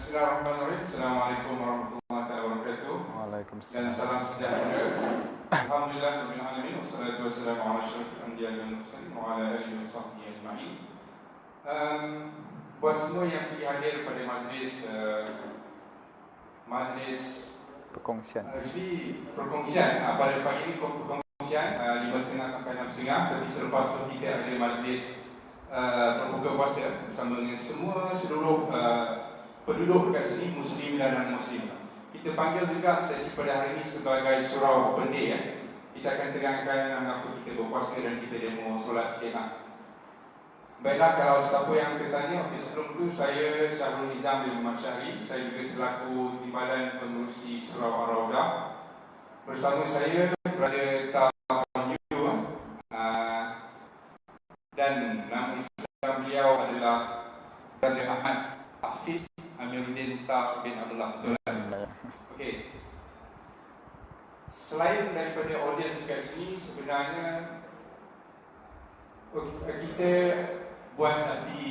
Bismillahirrahmanirrahim. Assalamualaikum warahmatullahi wabarakatuh. Waalaikumsalam. Dan salam sejahtera. Alhamdulillah rabbil alamin wassalatu wassalamu ala asyrafil anbiya'i wal mursalin wa ala alihi washabbihi ajma'in. Buat semua yang sudi hadir pada majlis perkongsian. Perkongsian pada pagi ini perkongsian 5.30 sampai 6.30, tapi selepas itu kita ada majlis berbuka puasa bersama dengan semua seluruh penduduk dekat sini, Muslim dan non-Muslim. Kita panggil juga sesi pada hari ini sebagai Surau Open Day. Kita akan terangkan mengapa kita berpuasa dan kita demo solat sikit. Baiklah, kalau siapa yang tertanya, sebelum itu saya Sahrolnizam bin Mencari. Saya juga selaku Timbalan Pengurusi Surau Raudhah. Bersama saya berada Taman dan nama Islam beliau adalah Brother Ahmad Atheist bin Abdullah. Okey. Selain daripada audiens kat sini, sebenarnya kita buat di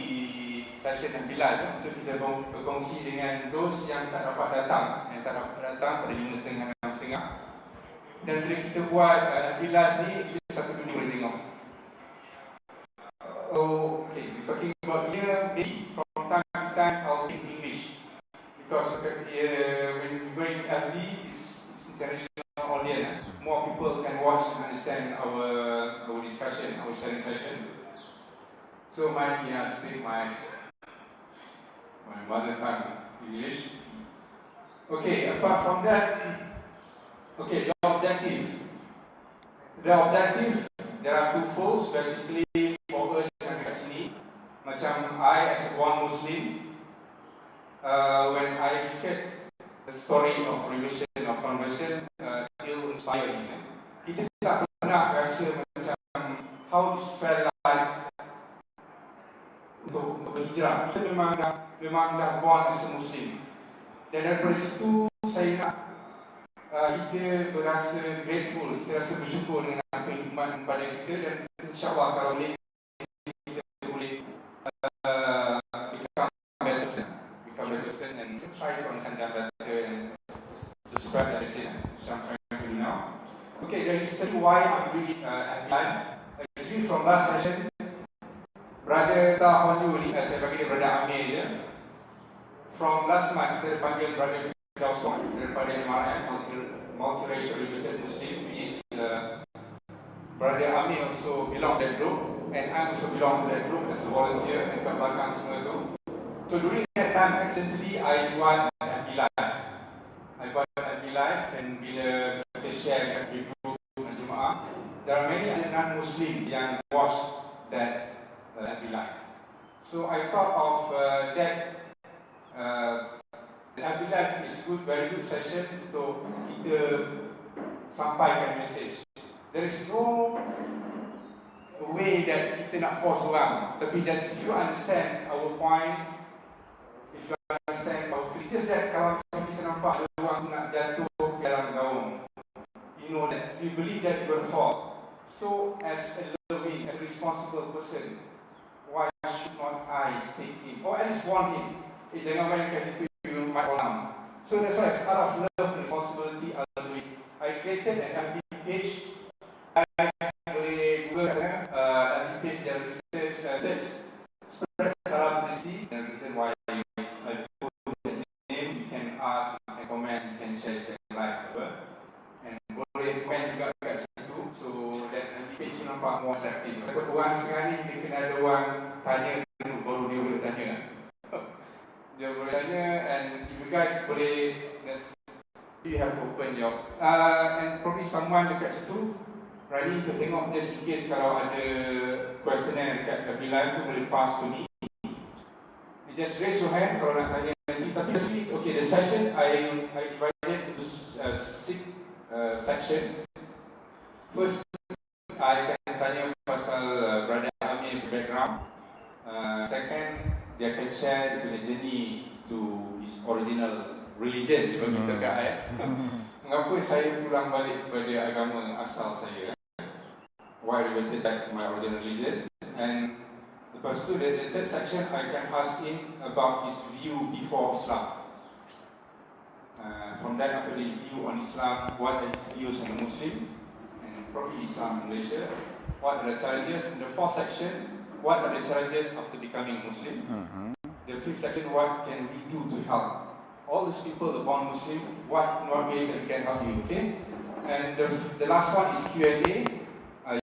session Bilal untuk kita berkongsi dengan those yang tak dapat datang, pada 5.30 dan 6.30. Dan bila kita buat Bilal ni, satu dunia boleh tengok. Okay, we're talking about here, maybe from time to time I'll speak English because when we go in FB, it's international audience. More people can watch and understand our discussion, our sharing session. So I speak my mother tongue, English. Okay, apart from that, okay, the objective. There are two folds basically for us yang dekat sini. Macam I as a born Muslim, when I heard the story of revision of conversion, it inspired me. Kita tak pernah rasa macam how it felt like untuk berhijrah. Kita memang dah born as a Muslim. Dan daripada situ saya nak kita berasa grateful, kita rasa bersyukur dengan apa yang iman kepada kita, dan Insya Allah kalau boleh kita boleh become better person and try to understand that better and to spread that message which I'm trying to do now. Okay, there is tell you why I'm really happy. Actually from last session, Brother Taman ni, saya bagi dia Brother Amir je. From last month kita panggil Brother daripada MRM, multiracial related Muslim, which is Brother Ami also belong to that group, and I also belong to that group as a volunteer and kat belakang semua tu. So during that time, accidentally I buat FB Live, and bila kita share kat group dan jemaah, there are many other non-Muslim yang watch that FB Live. So I thought of that. The FB Live is good, very good session untuk kita sampaikan message. There is no way that kita nak force orang, tapi just if you understand our point, if you understand our it's just that kalau kita nampak ada orang tu nak jatuh ke dalam gaung, you know that we believe that it will fall. So as a loving, as a responsible person, why should not I take him or at least warn him? Jangan main kat situ. So that's why, as part of love and responsibility, I'll do it. I created an FB page. Guys boleh Google FB page dan search spread salam Kristi. And the reason why I put the name, you can ask, you can comment, you can share, you can like, and boleh comment juga kat situ. So that FB page tu nampak more attractive. Takut orang sekarang ni dia kena ada orang tanya dulu baru dia boleh tanya. Dia boleh tanya, and if you guys boleh, you have to open your and probably someone dekat situ ready to tengok, just in case kalau ada questionnaire dekat Bilal tu boleh pass to me. You just raise your hand kalau nak tanya nanti. Tapi okay, the session I divided into 6 section. First, I akan tanya pasal Brother Amir background. Second, dia akan share the journey to his original religion. Dia bagi tegak mengapa saya pulang balik kepada agama asal saya, why I reverted back to my original religion. And lepas tu the third section I can ask him about his view before Islam. From that, I will review on Islam, what are its views on Muslim, and probably Islam in Malaysia. What are the challenges? In the fourth section, what are the challenges after becoming Muslim? The fifth section, what can we do to help all these people who are born Muslim? What ways that we can help you? Okay. And the last one is Q&A.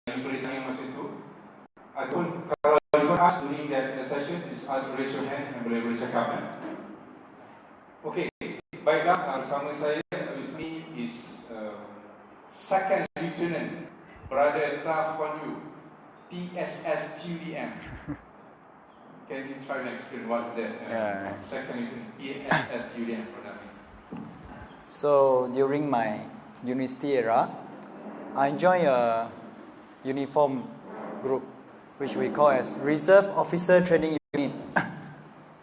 Yang boleh tanya masa itu. Ataupun kalau you ask during that session, is ask raise your hand and boleh cakap. Okay. Baiklah, bersama saya with me is Second Lieutenant Brother Taman PSS TUDM. Can you try to explain what's that? Second Lieutenant PSS TUDM. So during my university era, I joined a uniform group which we call as Reserve Officer Training Unit,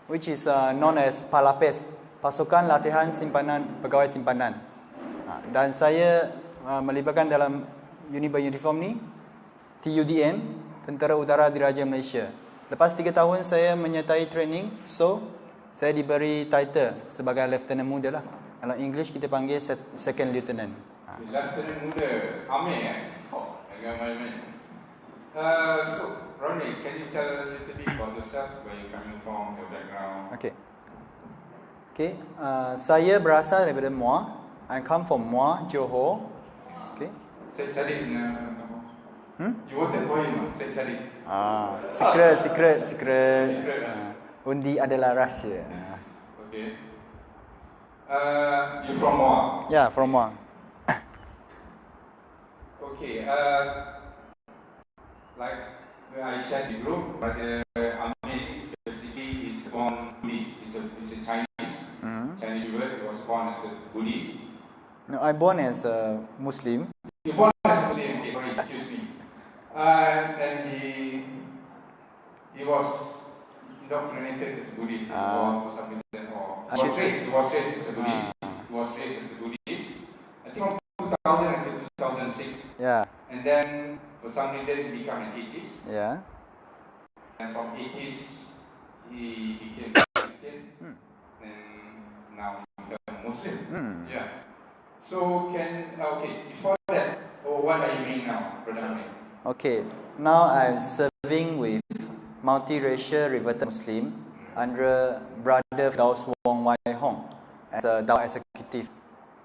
which is known as PALAPES, Pasukan Latihan Simpanan Pegawai Simpanan. Dan saya melibatkan dalam uniform ni TUDM, Tentera Udara Diraja Malaysia. Lepas 3 tahun saya menyertai training, so saya diberi title sebagai lieutenant muda lah. Dalam English kita panggil second lieutenant. Lieutenant muda, Amir Oh, agak main-main. So, Ronnie, can you tell a little bit about yourself, where you're coming from, your background? Okay, saya berasal daripada Muar. I come from Muar, Johor. Okay. Syed Saddiq. You voted for him, Syed Saddiq. Secret. Undi adalah rahsia. Okay. You from Muar? Yeah, from Muar. Okay. Like I shared the group, but Amir specifically is born Buddhist. He's a Chinese. Chinese word. He was born as a Buddhist. No, I born as a Muslim. You born as a Muslim? Okay, sorry, excuse me. And he was indoctrinated as a Buddhist for some reason, or he was raised as a Buddhist. He was raised as a Buddhist. I think from 2000 until 2006. Yeah. And then for some reason he became an atheist. Yeah. And from atheist he became a Christian. And now he became a Muslim. Yeah. So before that, what are you doing now, Brother Amir? Okay, now I'm serving with multiracial reverted Muslim under Brother Daus Wong Wai Hong as a Dawah executive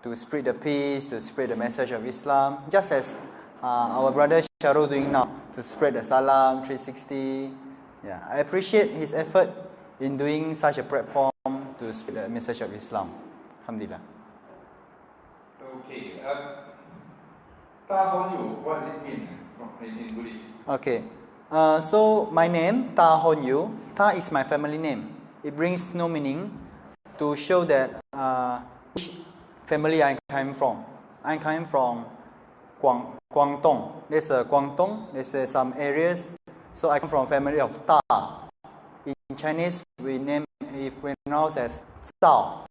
to spread the peace, to spread the message of Islam, just as our brother Shahrul doing now, to spread the Salam 360. Yeah, I appreciate his effort in doing such a platform to spread the message of Islam. Alhamdulillah. Okay, Ta Hon Yu, what does it mean in Buddhist? Okay, so my name, Ta Hon Yu, Ta is my family name. It brings no meaning to show that which family I came from. I came from Guangdong. There's a Guangdong, there's some areas. So I come from family of Ta. In Chinese, we pronounce as Zhao.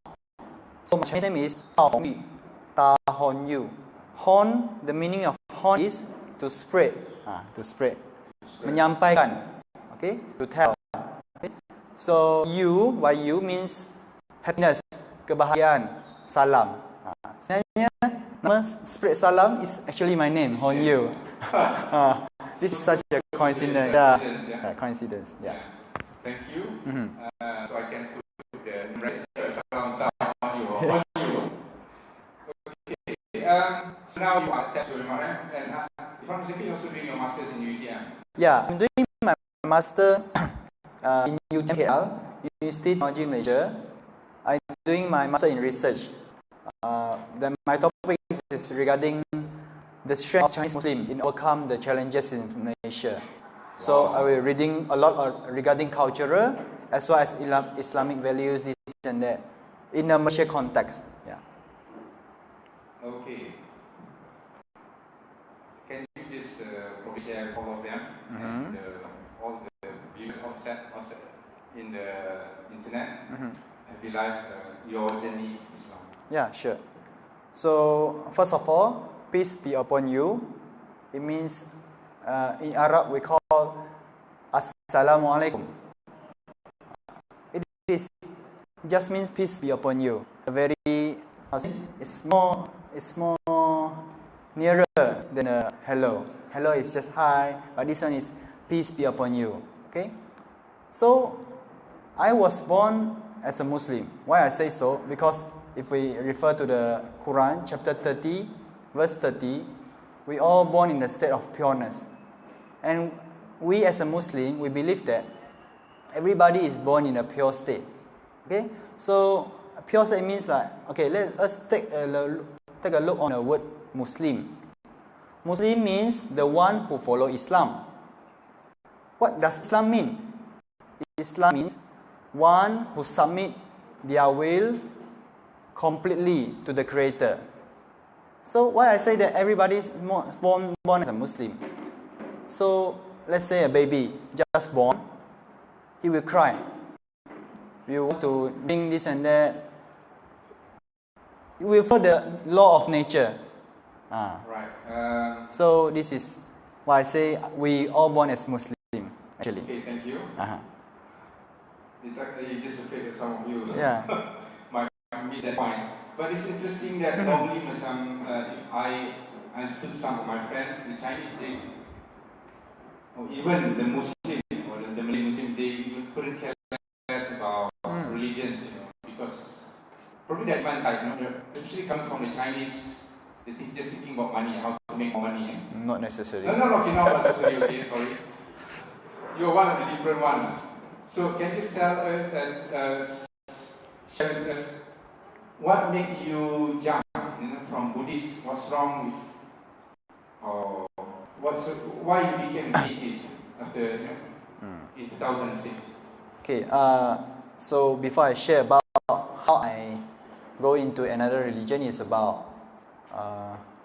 So my Chinese name is Zhao Hong Yu. Ta Hon Yu. Hon, the meaning of hon is to spread. Menyampaikan. Okay, to tell. Okay? So you, by you means happiness, kebahagiaan, salam. Sebenarnya nama spread salam is actually my name, Hon Yu. This is such a coincidence. Coincidence. Yeah. Thank you. So I can put the right salam Ta Hon Yu. Hon Yu. Okay. So now you are attached to the Maran, and if I'm mistaken, you're also doing your masters in UTM. Yeah, I'm doing my master in UTM KL, University Technology Malaysia. I'm doing my master in research. Then my topic is regarding the strength of Chinese Muslim in overcome the challenges in Malaysia. So I will reading a lot regarding cultural as well as Islamic values, this and that, in a Malaysia context. Yeah. Okay. Can you just probably share all of them and all the views offset in the internet and be like your journey to Islam? Yeah, sure. So first of all, peace be upon you. It means in Arab we call Assalamualaikum. It just means peace be upon you. A very it's more nearer than a hello. Hello is just hi, but this one is peace be upon you. Okay, so I was born as a Muslim. Why I say so? Because if we refer to the Quran, chapter 30, verse 30, we all born in the state of pureness. And we as a Muslim, we believe that everybody is born in a pure state. Okay? So, pure state means like, okay, let us take a look on the word Muslim. Muslim means the one who follow Islam. What does Islam mean? Islam means one who submit their will completely to the Creator. So why I say that everybody is born as a Muslim? So let's say a baby just born, he will cry. You want to bring this and that. You will follow the law of nature. Right. So this is why I say we all born as Muslim. Actually. Okay, thank you. You just afraid that some of you might miss that point. But it's interesting that normally if I understood some of my friends, the Chinese, or even the Muslim or the Malay Muslim, they even couldn't care less about religions, because probably that one side, especially coming from the Chinese, they think just thinking about money, how to make more money. Not necessarily. No, okay, not necessarily. Okay, sorry. You're one of the different ones. So can you tell us that, share with us, what made you jump from Buddhist? What's wrong with, or why you became atheist after in 2006? Okay, so before I share about how I go into another religion, is about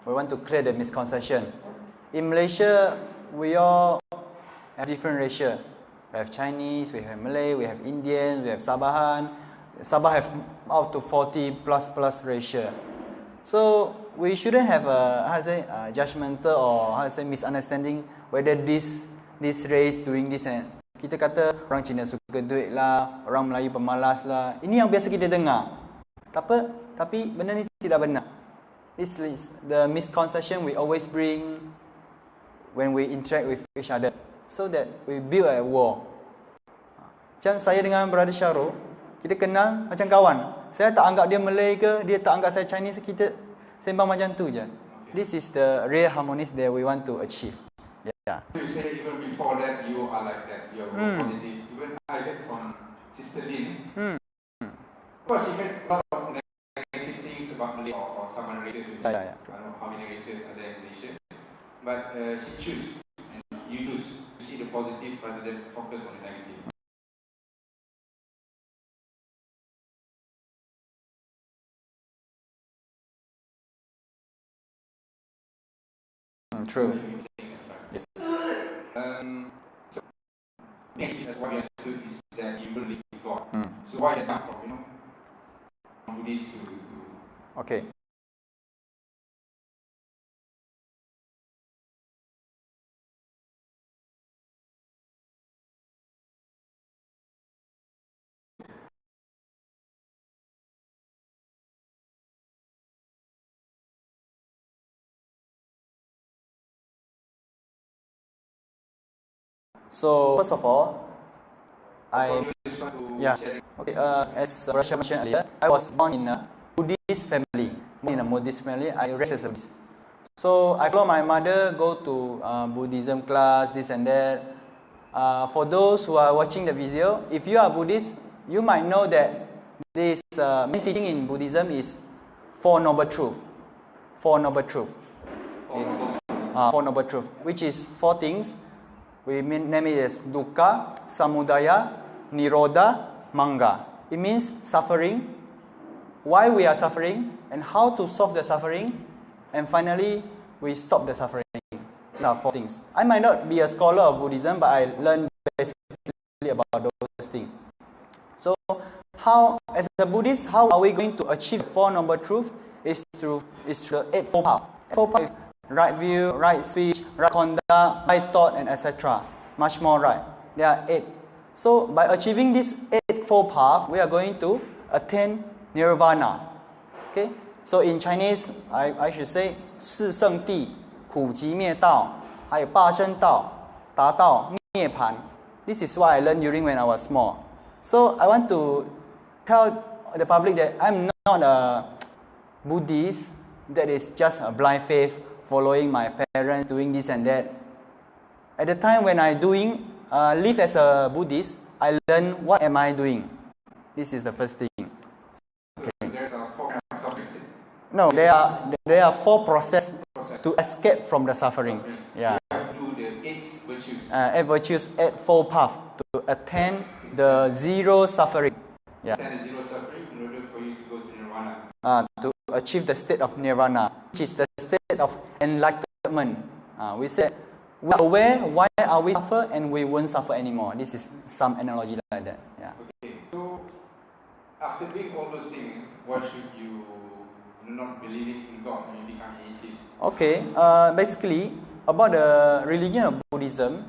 we want to clear the misconception. In Malaysia, we all have different racial. We have Chinese, we have Malay, we have Indians, we have Sabahan. Sabah have up to 40 plus racial. So we shouldn't have a judgmental or misunderstanding whether this race doing this and kita kata orang Cina suka duit lah, orang Melayu pemalas lah. Ini yang biasa kita dengar. Tapi benda ni tidak benar. This is the misconception we always bring when we interact with each other, so that we build a wall. Macam saya dengan Brother Sahrol, kita kenal macam kawan. Saya tak anggap dia Malay ke, dia tak anggap saya Chinese, kita sembang macam tu je. This is the real harmony that we want to achieve. Yeah. So you say even before that you are like that, you are positive. Even I heard from Sister Lin. Of course, she heard a lot of negative things about Malay or some other races. I don't know how many races are there in Malaysia. But she choose, and you choose to see the positive rather than focus on the negative. True. Yes. So, maybe that's what we understood is that you believe in God. So why that come from, from Buddhist to Okay. So first of all, as Russia mentioned earlier, I was born in a Buddhist family. I raised as a Buddhist. So I follow my mother, go to Buddhism class, this and that. For those who are watching the video, if you are Buddhist, you might know that this main teaching in Buddhism is Four Noble Truths. Four Noble Truths, which is four things. We name it as dukkha, samudaya, nirodha, manga. It means suffering, why we are suffering, and how to solve the suffering, and finally, we stop the suffering. Now, four things. I might not be a scholar of Buddhism, but I learned basically about those things. So, how, as a Buddhist, how are we going to achieve Four Noble Truths? Is through the Eightfold Path. Eightfold Path is right view, right speech, right conduct, right thought, and etc. Much more right. There are 8. So by achieving this Eightfold Path, we are going to attain nirvana. Okay. So in Chinese, I should say 四圣谛、苦集灭道，还有八正道、达道、涅槃。This is what I learned during when I was small. So I want to tell the public that I'm not a Buddhist that is just a blind faith, following my parents, doing this and that. At the time when I live as a Buddhist, I learn what am I doing. This is the first thing. Okay. So there's a 4 kinds of suffering. No, there are 4 processes to escape from the suffering. Yeah. You have to do the 8 virtues. 8 virtues, 8 fold path to attain the 0 suffering. Yeah. Attain the 0 suffering in order for you to go to nirvana. To achieve the state of nirvana, which is the state of enlightenment. We say we are aware why are we suffer and we won't suffer anymore. This is some analogy like that. Yeah. Okay. So after doing all those things, why should you not believe in God and you become atheist? Okay. Basically, about the religion of Buddhism,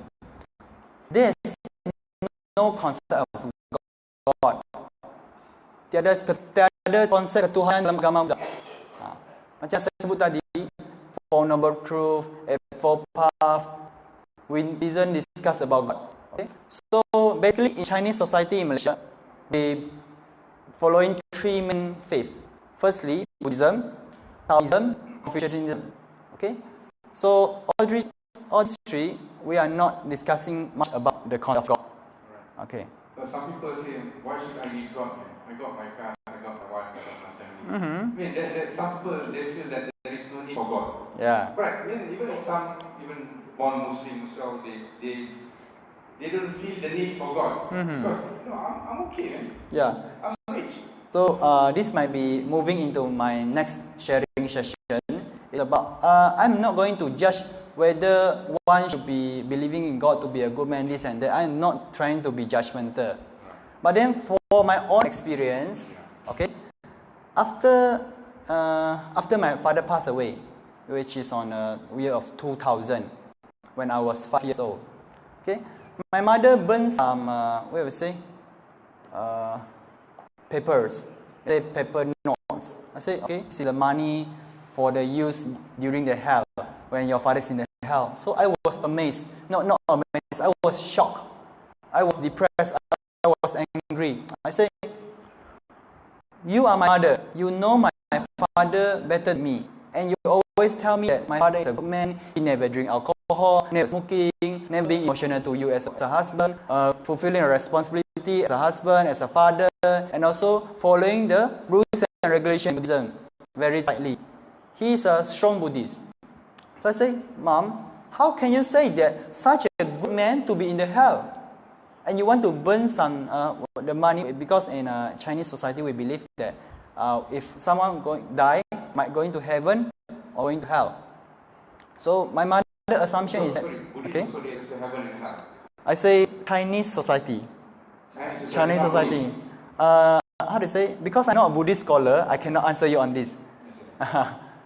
there is no concept of God. Tiada konsep ketuhanan dalam agama Buddha. Macam saya sebut tadi, Four Noble Truth, Four Path, we didn't discuss about God. Okay? So basically in Chinese society in Malaysia, they following 3 main faiths. Firstly, Buddhism, Taoism, Confucianism. Okay? So all these 3, we are not discussing much about the concept of God. Okay. So some people say, why should I need God? I got my car, I got my wife, I got my family. I mean, that some people, they feel that there is no need for God. Yeah. Right. I mean, even born Muslims, so they don't feel the need for God. Because, I'm okay, man. Yeah. I'm rich. So this might be moving into my next sharing session. It's about, I'm not going to judge whether one should be believing in God to be a good man, this and that. I'm not trying to be judgmental. But then for my own experience, okay, after my father passed away, which is on the year of 2000, when I was 5 years old, okay, my mother burned some, what we say, papers, paper notes. I say, okay, this is the money for the use during the hell, when your father is in the hell. So I was amazed, not amazed, I was shocked, I was depressed, I was angry. I say, you are my mother, you know my father better than me, and you always tell me that my father is a good man, he never drink alcohol, never smoking, never being emotional to you as a husband, fulfilling a responsibility as a husband, as a father, and also following the rules and regulations of Buddhism very tightly. He is a strong Buddhist. So I say, Mom, how can you say that such a good man to be in the hell? And you want to burn some the money, because in Chinese society we believe that if someone die, might go into heaven or going to hell. So my mother assumption is that, okay. So there's heaven and hell. I say Chinese society. Chinese society. How to say? Because I'm not a Buddhist scholar, I cannot answer you on this.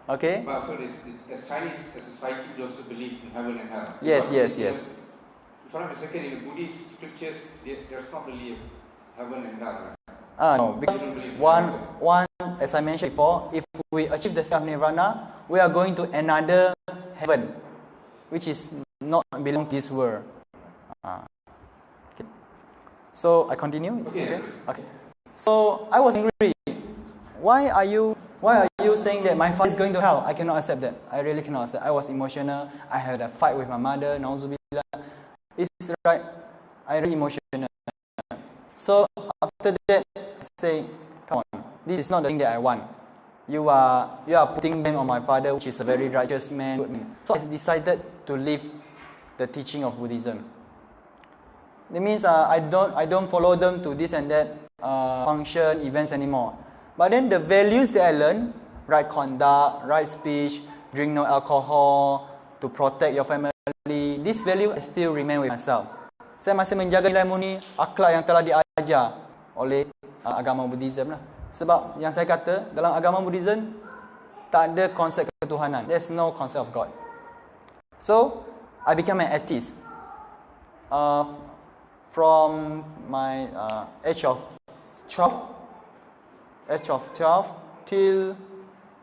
Okay. But so as Chinese society, they also believe in heaven and hell. Yes. If I'm not mistaken, in the Buddhist scriptures, there's not really heaven and hell. No, because one, as I mentioned before, if we achieve the state of nirvana, we are going to another heaven, which is not belong to this world. Okay. So I continue. Okay. So I was angry. Why are you saying that my father is going to hell? I cannot accept that. I really cannot accept. I was emotional. I had a fight with my mother. Nauzubillah. It's right. I really emotional. So after that, I say, come on, this is not the thing that I want. You are putting blame on my father, which is a very righteous man, good man. So I decided to leave the teaching of Buddhism. It means I don't follow them to this and that function events anymore. But then the values that I learned, right conduct, right speech, drink no alcohol, to protect your family, this value I still remain with myself. Saya masih menjaga nilai murni akhlak yang telah diajar oleh agama Buddhism lah. Sebab yang saya kata, dalam agama Buddhism tak ada konsep ketuhanan. There's no concept of God. So I became an atheist. From my age of 12 till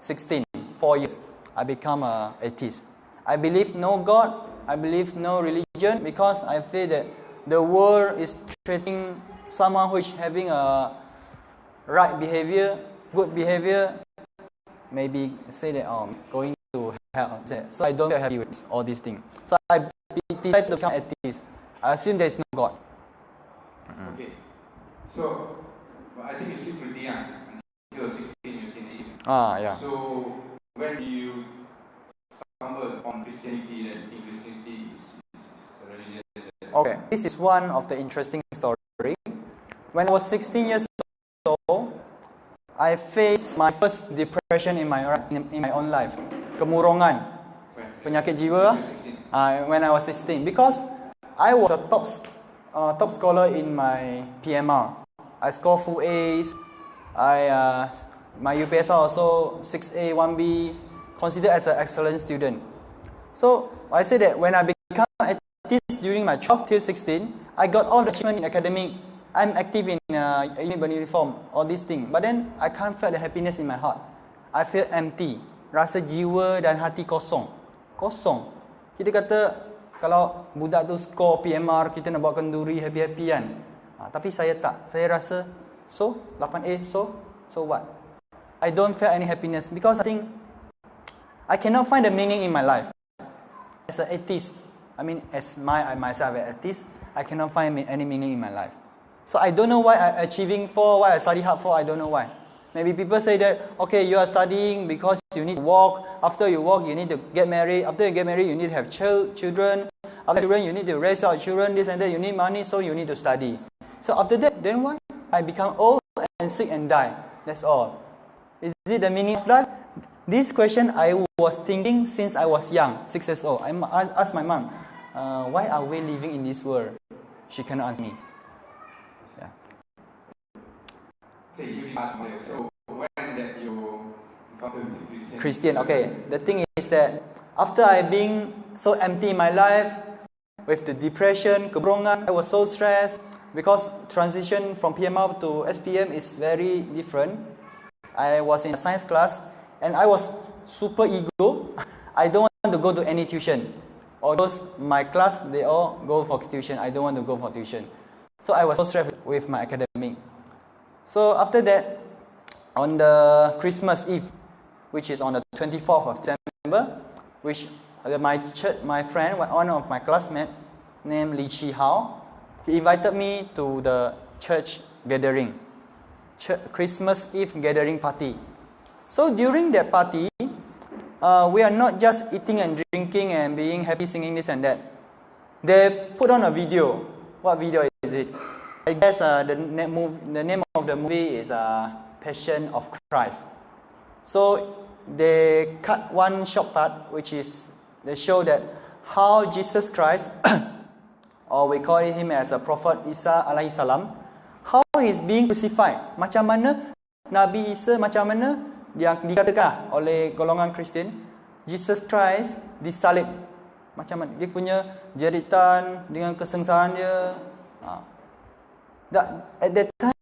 16, 4 years, I become an atheist. I believe no God, I believe no religion, because I feel that the world is treating someone who is having a right behavior, good behavior, maybe say that going to hell. So I don't feel happy with all these things. So I decided to become atheist. I assume there is no God. Okay. So I think you're still pretty young. Until 16, you became atheist. Yeah. So when you stumbled on Christianity, then think Christianity is a religion. Okay. This is one of the interesting story. When I was 16 years old, I faced my first depression in my own life. Kemurongan, penyakit jiwa. When I was 16, because I was a top scholar in my PMR. I scored full A's. My UPSR also 6A, 1B, considered as an excellent student. So I say that when I become atheist during my 12 till 16, I got all the achievement in academic. I'm active in urban uniform, all these things. But then I can't feel the happiness in my heart. I feel empty. Rasa jiwa dan hati kosong. Kosong. Kita kata kalau budak tu score PMR, kita nak buat kenduri, happy-happy kan. Tapi saya tak. Saya rasa, so 8A, so what? I don't feel any happiness because I think I cannot find the meaning in my life. As an atheist, as myself an atheist, I cannot find any meaning in my life. So I don't know why I'm achieving for, why I study hard for, I don't know why. Maybe people say that, okay, you are studying because you need to work. After you work, you need to get married. After you get married, you need to have children. After children, you need to raise our children, this and that. You need money, so you need to study. So after that, then why? I become old and sick and die. That's all. Is it the meaning of life? This question I was thinking since I was young, 6 years old. I asked my mom, why are we living in this world? She cannot answer me. So when that you become Christian, okay. The thing is that after I being so empty in my life, with the depression, keburongan, I was so stressed because transition from PMR to SPM is very different. I was in a science class and I was super ego. I don't want to go to any tuition. Although my class, they all go for tuition. I don't want to go for tuition. So I was so stressed with my academic. So after that, on the Christmas Eve, which is on the 24th of December, which my friend, one of my classmates, named Li Chi Hao, he invited me to the church gathering, Christmas Eve gathering party. So during that party, we are not just eating and drinking and being happy, singing this and that. They put on a video. What video is it? I guess the name of the movie is Passion of Christ. So they cut one short part, which is they show that how Jesus Christ, or we call him as a Prophet Isa alaihi salam, how he's being crucified. Macam mana Nabi Isa, macam mana yang dikatakan oleh golongan Kristian, Jesus Christ disalib. Macam mana dia punya jeritan dengan kesengsaraan dia. At that time,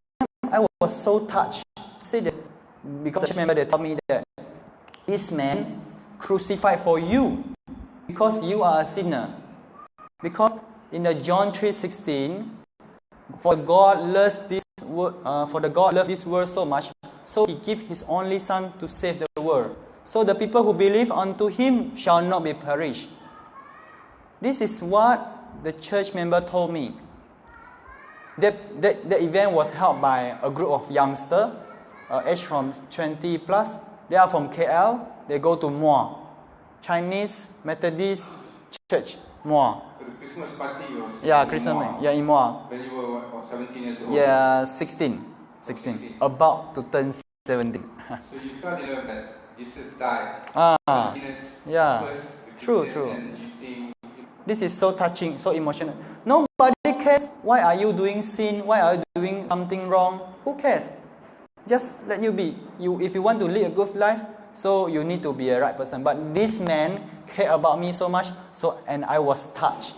I was so touched. Say that because remember they told me that this man crucified for you because you are a sinner. Because in the John 3:16, for God loves this world so much, so He gave His only Son to save the world. So the people who believe unto Him shall not be perished. This is what the church member told me. The event was held by a group of youngsters, aged from 20 plus. They are from KL. They go to Moa, Chinese Methodist Church, Moa. So the Christmas party was Christmas, in Moa. When you were 17 years old? Yeah, 16. About to turn 17. So you felt that Jesus died. True. This is so touching, so emotional. Nobody cares. Why are you doing sin? Why are you doing something wrong? Who cares? Just let you be. If you want to lead a good life, so you need to be a right person. But this man cared about me so much, and I was touched.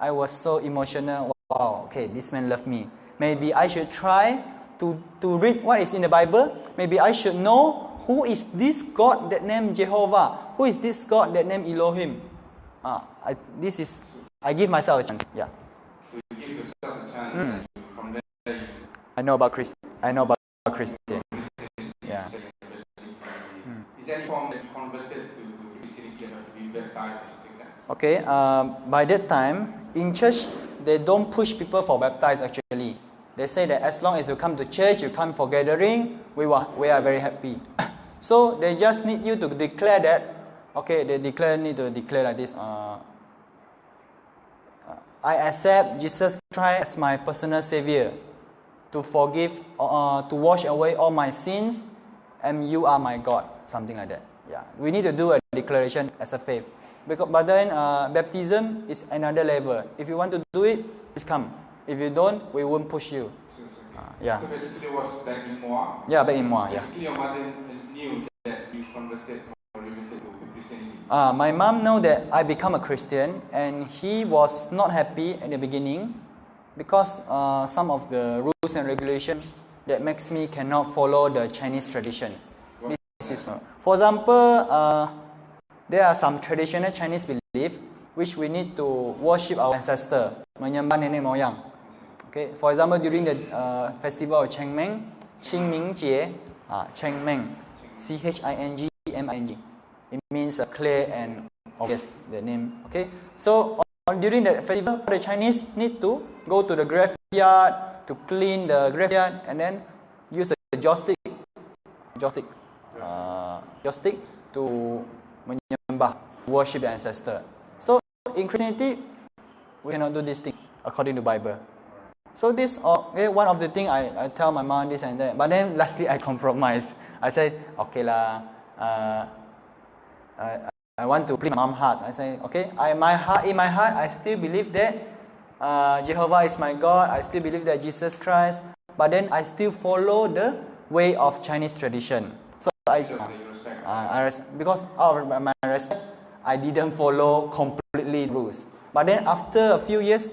I was so emotional. Wow, okay, this man loved me. Maybe I should try to read what is in the Bible. Maybe I should know who is this God that named Jehovah? Who is this God that named Elohim? I give myself a chance. Yeah. So you give yourself a chance. And from there, I know about Christian. Yeah. Is there any form that you converted to Christianity or to be baptized or something like that? Okay. By that time, in church, they don't push people for baptized. Actually, they say that as long as you come to church, you come for gathering, we are very happy. So they just need you to declare that. Okay, they need to declare like this. I accept Jesus Christ as my personal savior, to forgive, to wash away all my sins, and you are my God. Something like that. Yeah, we need to do a declaration as a faith. But then baptism is another level. If you want to do it, please come. If you don't, we won't push you. Yeah. So basically, it was back in Moa. Yeah, back in Moa. Yeah. Basically, your mother knew that you converted or remitted to Christianity. My mom know that I become a Christian, and he was not happy at the beginning because some of the rules and regulations that makes me cannot follow the Chinese tradition. For example, there are some traditional Chinese belief which we need to worship our ancestor, menyembah nenek moyang. Okay, for example, during the festival of Qingming Jie, Qingming, Chingming, it means clear and obvious, the name. Okay, so during that festival, the Chinese need to go to the graveyard to clean the graveyard and then use a joystick to menyembah, worship the ancestor. So in Christianity, we cannot do this thing according to Bible. So this one of the things I tell my mom this and that. But then lastly I compromise. I said, okay lah, I want to please my mom's heart. I say, okay, in my heart I still believe that Jehovah is my God. I still believe that Jesus Christ. But then I still follow the way of Chinese tradition. So because out of my respect, I didn't follow completely the rules. But then after a few years,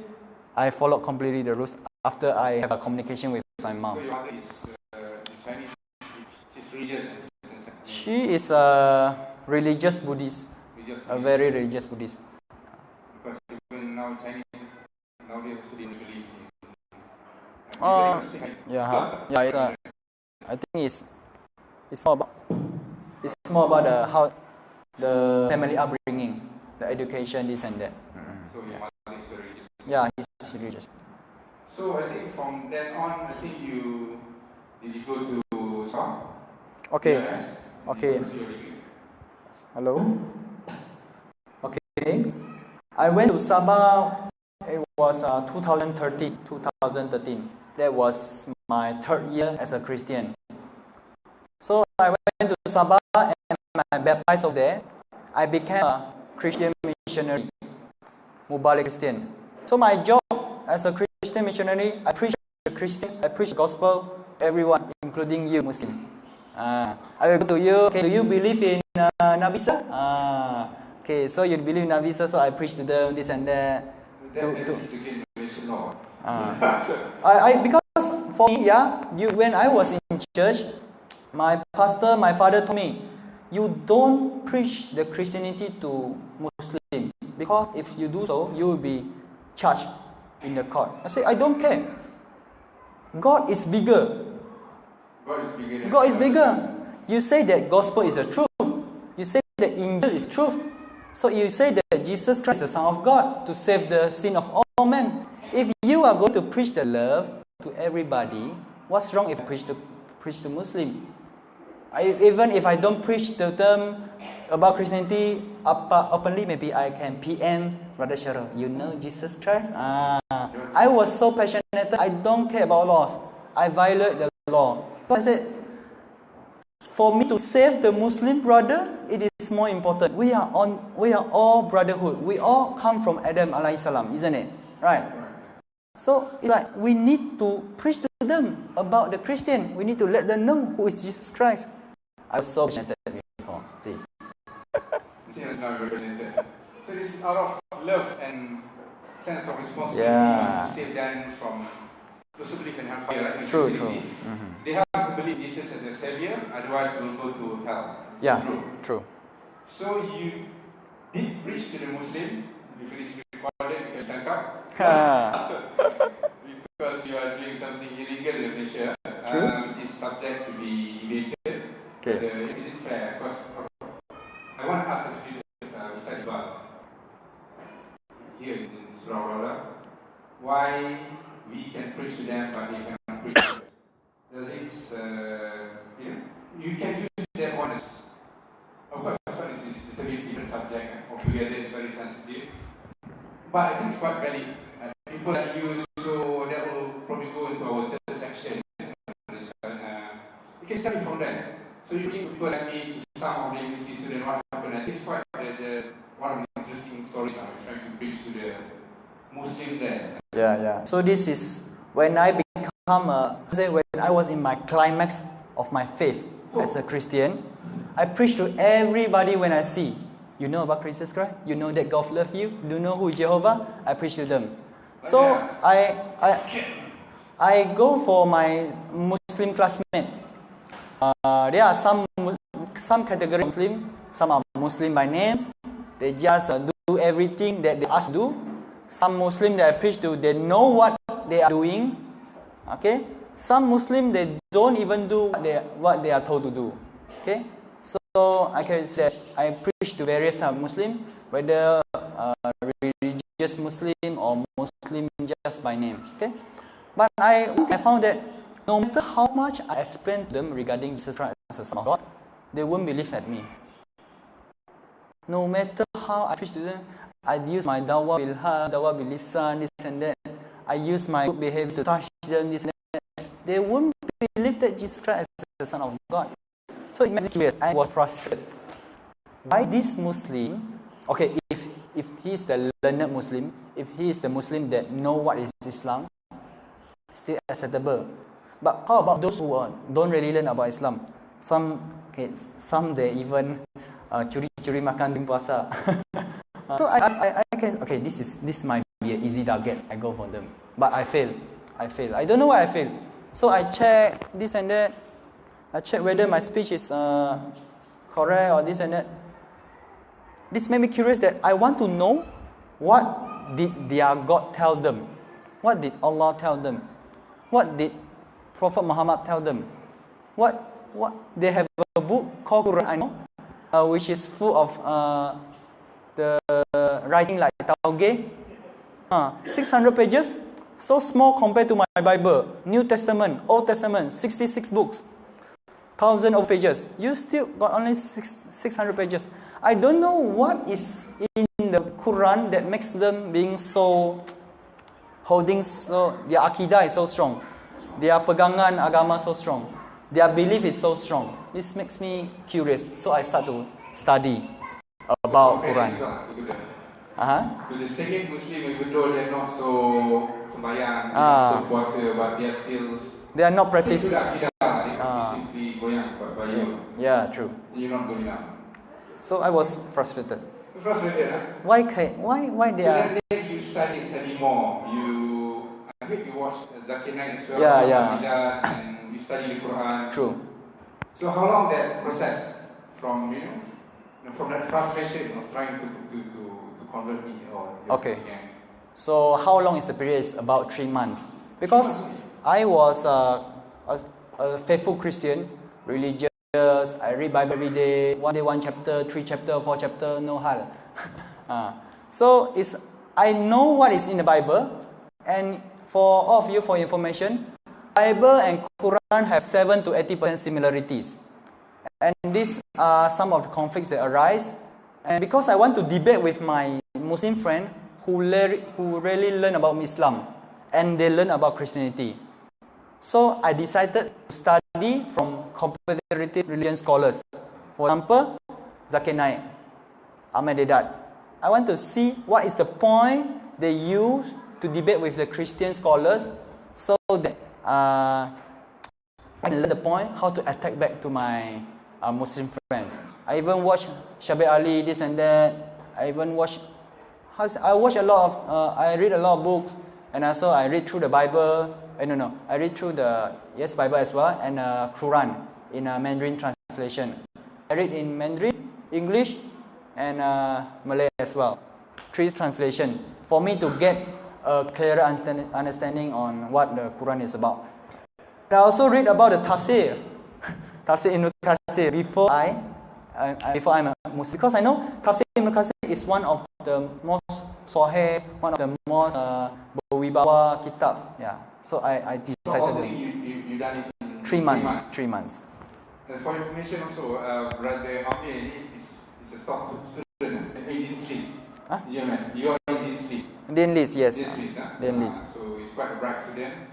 I followed completely the rules after I have a communication with my mom. So your mother is Chinese, she's religious? She is a religious Buddhist, a very religious Buddhist. Because even now Chinese, now they also didn't believe in I think it's more about how the family upbringing, the education, this and that. So your mother is religious? Yeah, he's religious. So I think from then on, I think did you go to Surau? Okay. Yes. Okay. Hello. Okay. I went to Sabah. It was 2013. That was my third year as a Christian. So I went to Sabah and I baptized over there. I became a Christian missionary, Mubalik Christian. So my job as a Christian missionary, I preach the gospel to everyone, including you, Muslim. I will go to you. Okay, do you believe in Nabi Isa? Okay, so you believe in Nabi Isa, so I preach to them this and that. Because for me, when I was in church, my father told me, you don't preach the Christianity to Muslim, because if you do so, you will be charged in the court. I say, I don't care. God is bigger. God is bigger. You say that gospel is the truth. You say that Injil is truth. So you say that Jesus Christ is the Son of God to save the sin of all men. If you are going to preach the love to everybody, what's wrong if I preach to Muslim? Even if I don't preach to them about Christianity openly, maybe I can PM Brother Cheryl. You know Jesus Christ? I was so passionate. I don't care about laws. I violate the law. I said, for me to save the Muslim brother, it is more important. We are all brotherhood. We all come from Adam alayhi salam, isn't it? Right? So it's like we need to preach to them about the Christian. We need to let them know who is Jesus Christ. I was so passionate before. See. So this out of love and sense of responsibility to save them from those who believe in hellfire, right? True. They have to believe Jesus as their savior, otherwise we'll go to hell. Yeah, true. So you did preach to the Muslim, if it is recorded, you can tangkap. Because you are doing something illegal in Malaysia, which is subject to be debated. Okay. Is it fair? Because I want to ask actually Ustaz Iqbal here in Surau, why we can preach to them but they cannot preach to us? Does it, you can use them honest. Of course, this one is a little bit different subject. Altogether, it's very sensitive. But I think it's quite valid. People that use, so that will probably go into our third section. You can study from there. So you bring people like me to some of the university students, what happened. I think it's quite one of the interesting stories now. We're trying to preach to the Muslim there. Yeah. So this is when I when I was in my climax of my faith as a Christian. I preach to everybody when I see. You know about Jesus Christ? You know that God loves you? Do you know who is Jehovah? I preach to them. So I go for my Muslim classmate. There are some category Muslim. Some are Muslim by names. They just do everything that they ask to do. Some Muslim that I preach to, they know what they are doing. Okay. Some Muslim they don't even do what they are told to do. Okay. So I can say I preach to various types of Muslim, whether religious Muslim or Muslim just by name. Okay. But I found that no matter how much I explain to them regarding Jesus Christ as the Son of God, they won't believe at me. No matter how I preach to them, I use my dawah bilha, dawah bilisan, this and that. I use my good behavior to touch them, this and that. They won't believe that Jesus Christ is the Son of God. So it makes me curious. I was frustrated. Why this Muslim? Okay, if he is the learned Muslim, if he is the Muslim that know what is Islam, still acceptable. But how about those who don't really learn about Islam? Some they even curi-curi makan di puasa. So I can this might be an easy target. I go for them, but I fail. I don't know why I fail. So I check this and that. I check whether my speech is correct or this and that. This made me curious that I want to know what did their God tell them. What did Allah tell them? What did Prophet Muhammad tell them? What they have a book called Quran, which is full of the writing like Tauge, 600 pages, so small compared to my Bible, New Testament, Old Testament, 66 books, 1,000 of pages. You still got only 600 pages. I don't know what is in the Quran that makes them being so holding so their akidah is so strong, their pegangan agama so strong, their belief is so strong. This makes me curious. So I start to study about Quran. To the second Muslim, even though they're not so sembahyang, so puasa, but they are not practicing. Simply goyang by you. Yeah, true. You're not good enough. So I was frustrated. Frustrated, huh? Why they are? So then you study more. I think you watch Zakir Naik as well. Yeah. And you study the Quran. True. So how long that process from from that frustration of trying to convert me or okay. So how long is the period? It's about 3 months. Because I was a faithful Christian, religious. I read Bible every day. One day, 1 chapter, 3 chapter, 4 chapter, no hal. So I know what is in the Bible, and for all of you, for information, Bible and Quran have 7 to 80% similarities, and these are some of the conflicts that arise. And because I want to debate with my Muslim friend who really learn about Islam, and they learn about Christianity. So I decided to study from comparative religion scholars. For example, Zakir Naik, Ahmad Dedat. I want to see what is the point they use to debate with the Christian scholars, so that I can learn the point how to attack back to my Muslim friends. I even watch Shabir Ali, this and that. I read a lot of books, and also I read through the Bible. No. I read through the Bible as well and Quran in Mandarin translation. I read in Mandarin, English, and Malay as well. 3 translation for me to get a clearer understanding on what the Quran is about. I also read about the tafsir, tafsir Ibn Kathir before I'm a Muslim, because I know tafsir Ibn Kathir is one of the most sahih, one of the most berwibawa kitab. Yeah, so I decided to. You done it in 3 months. 3 months. For information also, Brother Hondi is a top student in Dean's List. Huh? GMS. You are in Dean's List. Dean's List, yes. Dean's List, Dean's List. So he's quite a bright student.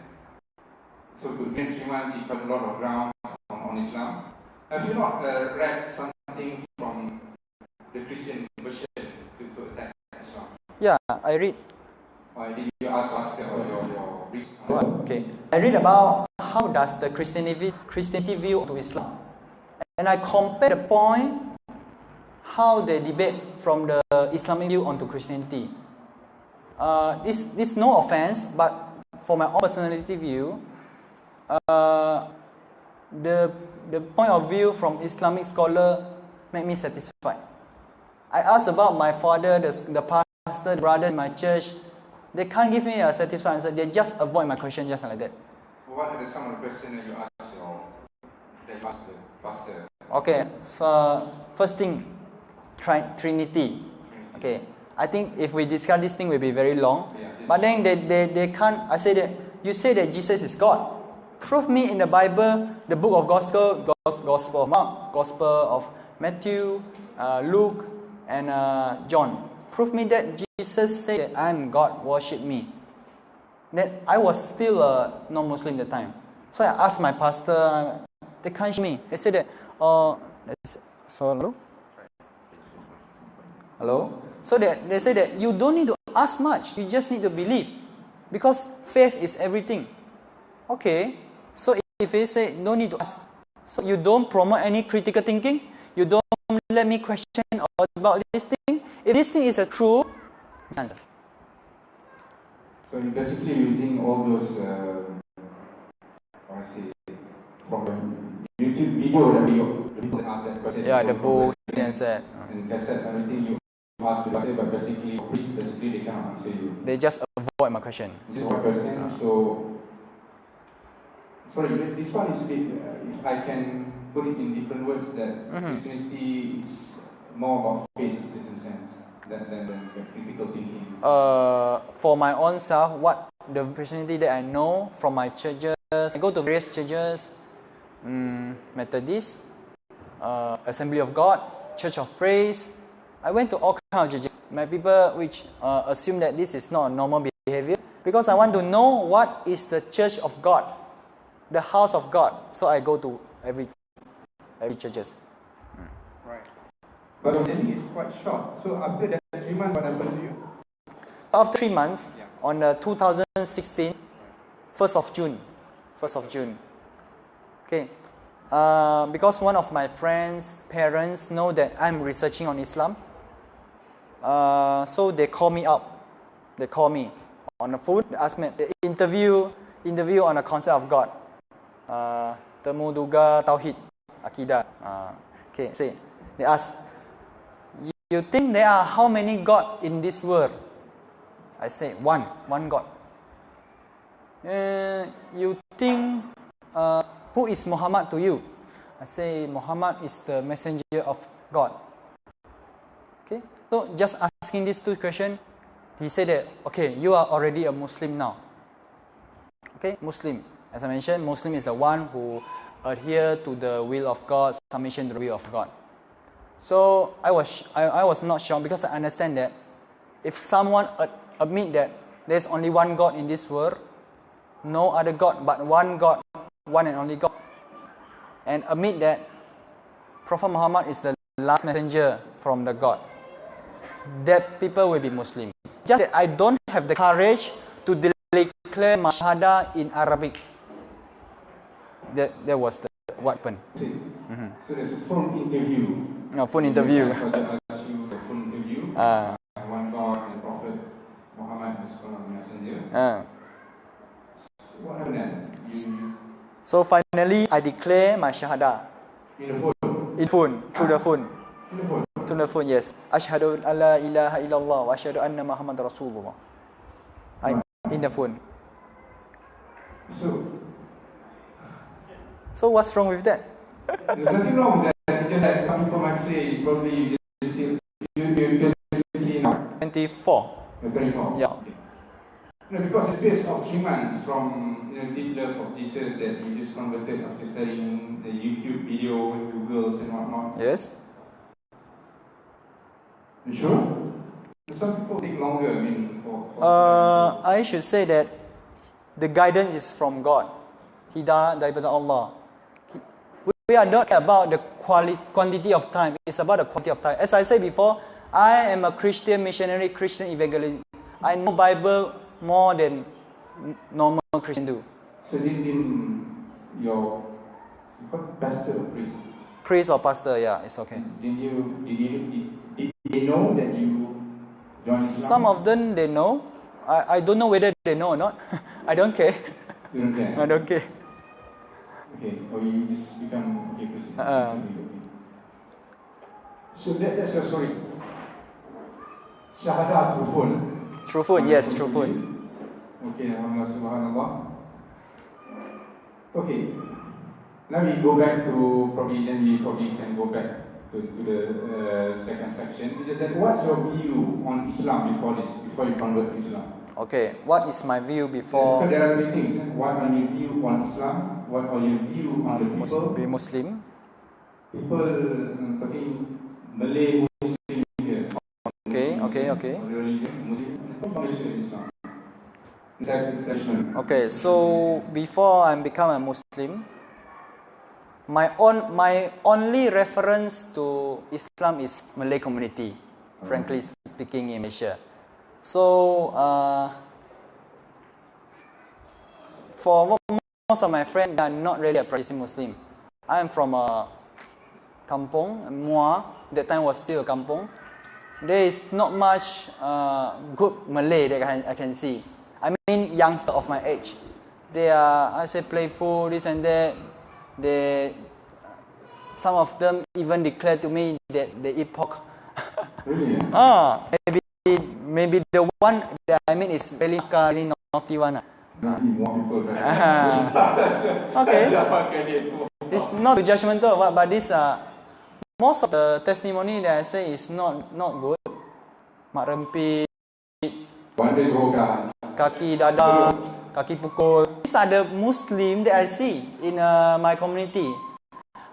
So within 3 months, he covered a lot of ground on Islam. Have you not read something from the Christian version to attack Islam? Yeah, I read. Or did you ask Pastor or your priest? Okay. I read about how does the Christianity view to Islam, and I compare the point how they debate from the Islamic view onto Christianity. This no offense, but for my own personality view, the point of view from Islamic scholar make me satisfied. I asked about my father, the pastor, the brother in my church. They can't give me a satisfied answer. They just avoid my question just like that. What are some of the questions that you asked the pastor? Okay, so first thing, Trinity. Okay, I think if we discuss this thing, will be very long. Yeah, but then they can't. I say that you say that Jesus is God. Prove me in the Bible, the book of Gospel of Mark, Gospel of Matthew, Luke, and John. Prove me that Jesus said that I am God, worship me. Then I was still a non-Muslim at the time. So I asked my pastor, they can't show me. They said that, hello? So they say that you don't need to ask much, you just need to believe. Because faith is everything. Okay, so if they say no need to ask, so you don't promote any critical thinking, you don't let me question about this thing. If this thing is a true answer. So you're basically using all those, from the YouTube video that people ask that question. Yeah, the books and that. And cassettes, everything you ask the question, but basically they cannot answer you. They just avoid my question. Just one question. So, sorry, this one is a bit, if I can put it in different words, that Christianity is more about faith in a certain sense than the critical thinking. For my own self, what the Christianity that I know from my churches, I go to various churches, Methodist, Assembly of God, Church of Praise. I went to all kinds of churches. My people which assume that this is not a normal behavior, because I want to know what is the church of God, the house of God. So I go to every churches. Right. But the journey is quite short. So after that 3 months, what happened to you? After 3 months, on 2016, 1st of June. Okay. Because one of my friends' parents know that I'm researching on Islam. So they call me up. They call me on the phone. They ask me the interview on the concept of God. Temu duga tauhid akidah. Okay. Say they ask, you think there are how many God in this world? I say one God. You think who is Muhammad to you? I say Muhammad is the messenger of God. Okay, so just asking these 2 questions, he said that, okay, you are already a Muslim now. Okay, Muslim. As I mentioned, Muslim is the one who adhere to the will of God, submission to the will of God. So I was not shocked, because I understand that if someone admit that there's only one God in this world, no other God but one God, one and only God, and admit that Prophet Muhammad is the last messenger from the God, that people will be Muslim. Just that I don't have the courage to declare my shahada in Arabic. That was what happened. So there's a phone interview. Phone interview. Ask you a phone interview. One God and Prophet Muhammad is one of the messenger. What So finally, I declare my shahada. In the phone? In phone, through the phone. In the phone? Through the phone, yes. Ashhadu an la ilaha illallah wa ashhadu anna Muhammad Rasulullah. In the phone. So what's wrong with that? There's nothing wrong with that. Just like some people might say, probably you just still, you're 23 now. 24. You're 24? Yeah. Okay. No, because it's based on hikmah from deep love of Jesus that you just converted after studying the YouTube video with Googles and whatnot. Yes. You sure? Some people take longer, I mean, I should say that the guidance is from God. Hidayah daripada Allah. We are not about the quantity of time. It's about the quality of time. As I said before, I am a Christian missionary, Christian evangelist. I know Bible more than normal Christian do. So did your pastor or priest? Priest or pastor, yeah, it's okay. Did they know that you joined Islam? Some of them they know. I don't know whether they know or not. I don't care. You don't care? I don't care. Okay, or you just become a Christian. Okay. So that's your story. Shahada through phone. Through phone, yes, through phone. Okay, Alhamdulillah, Subhanallah. Okay, now we go back to we can go back to the second section. It is that what's your view on Islam before you convert to Islam? Okay, what is my view before? Because there are three things. What are your view on Islam? What are your view on the people? Be Muslim. People talking Malay Muslim here. Okay. Religion, Muslim, Islam. Okay, so before I become a Muslim, my only reference to Islam is Malay community, frankly speaking, in Malaysia. So for most of my friends, they are not really a practicing Muslim. I am from a kampung, Muar. That time was still a kampung. There is not much good Malay that I can see. I mean, youngsters of my age. They are, I say, playful, this and that. Some of them even declare to me that they eat pork. Really? Maybe the one that I mean is really naughty one. Okay. It's not judgmental, but this most of the testimony that I say is not good. Mak rempit, kaki dada, kaki pukul. These are the Muslim that I see in my community.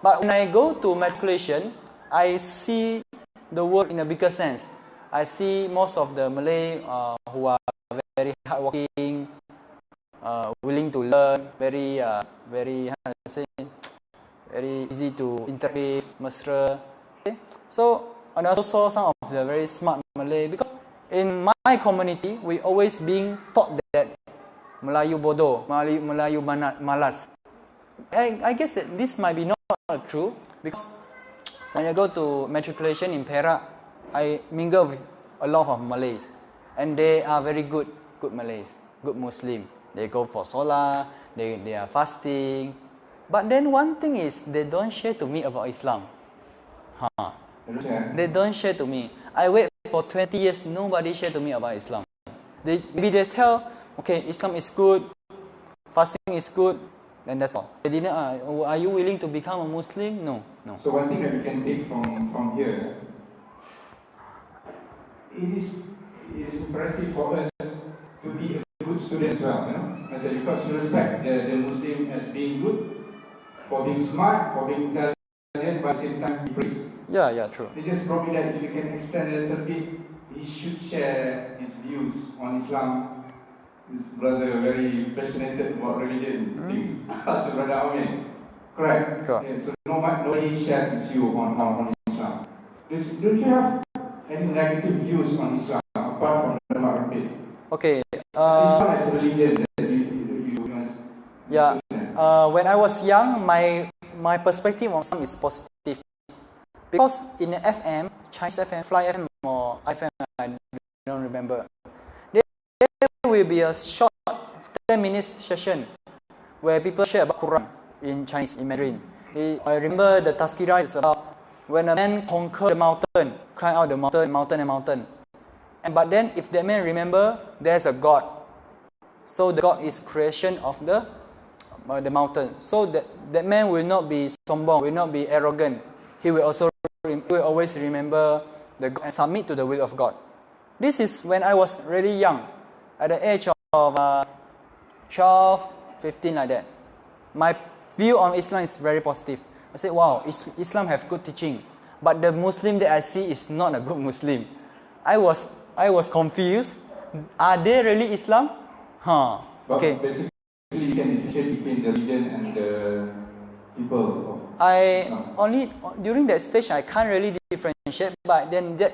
But when I go to matriculation, I see the world in a bigger sense. I see most of the Malay who are very hardworking, willing to learn, very easy to interact, mesra. Okay? So, and I also saw some of the very smart Malay, because in my community, we always being taught that Melayu bodoh, Melayu malas. I guess that this might be not true, because when I go to matriculation in Perak, I mingle with a lot of Malays, and they are very good Malays, good Muslim. They go for solat, they are fasting. But then one thing is, they don't share to me about Islam. They don't share to me. I wait for 20 years, nobody share to me about Islam. Maybe they tell, okay, Islam is good, fasting is good, and that's all. They didn't. Are you willing to become a Muslim? No. So one thing that we can take from here, it is imperative for us to be a good student as well. I said, because we respect the Muslim as being good, for being smart, for being intelligent, but at the same time be praised. Yeah, true. They just probably that if you can extend a little bit, he should share his views on Islam. This brother very passionate about religion things. To brother Amin. Correct? Yeah, so nobody shares with you on Islam. Don't you have any negative views on Islam apart from the Market? Okay. Islam as a religion that you yeah. When I was young, my perspective on Islam is positive, because in the FM, Chinese FM, Fly FM or FM, I don't remember. There will be a short 10 minutes session where people share about Quran in Chinese, in Mandarin. I remember the Tazkirah is about when a man conquered the mountain, climb out the mountain. But then if that man remember, there's a God. So the God is creation of the mountain. So that man will not be sombong, will not be arrogant. He will always remember the God and submit to the will of God. This is when I was really young, at the age of 12, 15 like that. My view on Islam is very positive. I said, wow, Islam have good teaching, but the Muslim that I see is not a good Muslim. I was confused. Are they really Islam? Okay. But basically, you can differentiate between the religion and the people. Only during that stage I can't really differentiate, but then that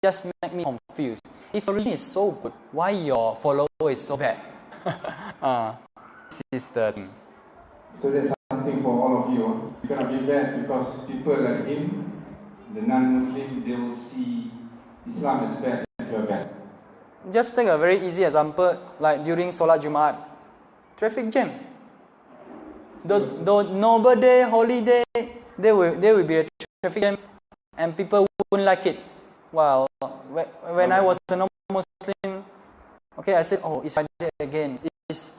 just make me confused. If your religion is so good, why your follower is so bad? This is the thing. So that's something for all of you. You cannot be bad because people like him, the non-Muslim, they will see Islam as bad and you are bad. Just take a very easy example, like during Solat Jumaat, traffic jam. The noble day, holy day, there will be a traffic jam, and people wouldn't like it. Well, when I was a non-Muslim, okay, I said, oh, it's Friday again. It's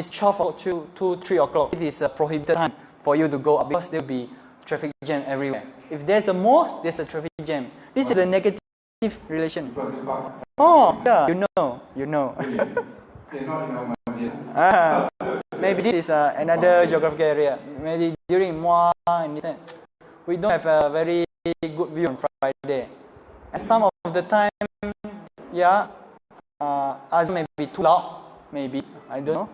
12 to 3 o'clock. It is a prohibited time for you to go up because there will be traffic jam everywhere. If there's a mosque, there's a traffic jam. This is a negative relation. Oh, yeah, you know. Maybe this is another geographical area. Maybe during Muar, we don't have a very good view on Friday. And some of the time, azan may be too loud. Maybe, I don't know.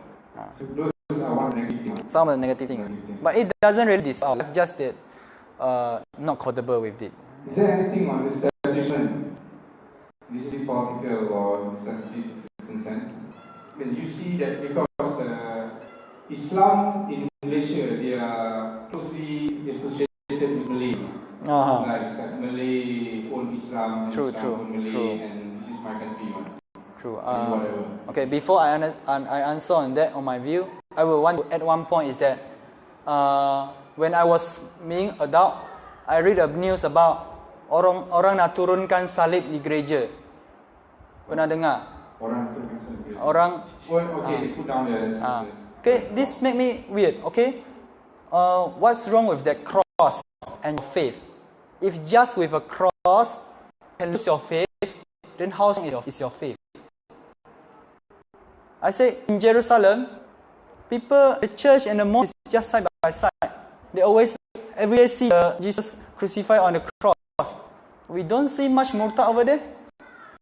So those are one negative thing. Some of the negative things. But it doesn't really dissolve. I've just not comfortable with it. Is there anything on this establishment, this is political or necessity in sense? Then you see that because Islam in Malaysia, they are closely associated with Malay. Like Malay own Islam, true, own Malay, true. And this is my country. True. Okay, before I answer on that, on my view, I will want to add one point is that when I was being adult, I read the news about orang nak turunkan salib di gereja. Pernah dengar? Orang turunkan salib di gereja. They put down the okay, this make me weird. Okay, what's wrong with that cross and faith? If just with a cross can lose your faith, then how strong is your faith? I say in Jerusalem, the church and the mosque is just side by side. They always, every day see Jesus crucified on the cross. We don't see much murtad over there.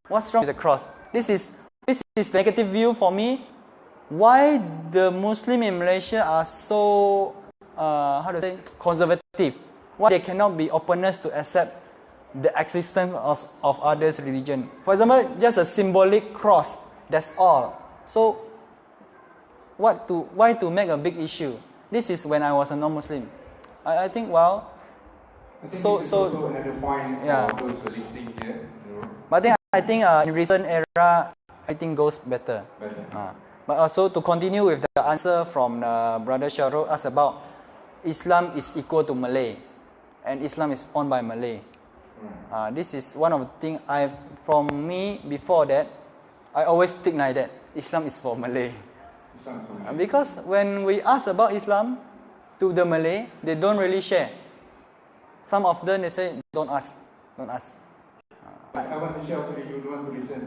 What's wrong with the cross? This is negative view for me. Why the Muslim in Malaysia are so conservative? Why they cannot be openness to accept the existence of others' religion? For example, just a symbolic cross. That's all. So, why to make a big issue? This is when I was a non-Muslim. I think, well, I think this is also another point for those who are listening here. But I think in recent era, I think goes better. But also to continue with the answer from Brother Sahrol asked about Islam is equal to Malay, and Islam is owned by Malay. This is one of the things from me before that, I always think like that. Islam is for Malay. Because when we ask about Islam to the Malay, they don't really share. Some of them they say, don't ask. I want to share also if you don't want to listen.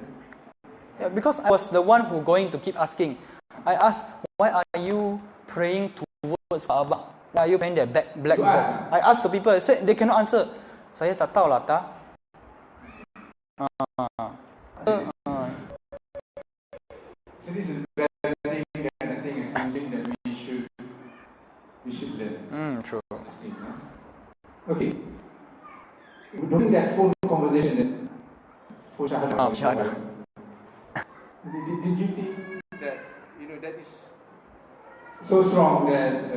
Yeah, because I was the one who going to keep asking. I asked, why are you praying towards Kaabah? Why are you praying that black box? I asked the people, they cannot answer. Saya tak tahu lah tak. So this is bad thing, and I think it's something that we should learn. True. Okay. During that phone conversation, Shahada. Did you think that that is so strong that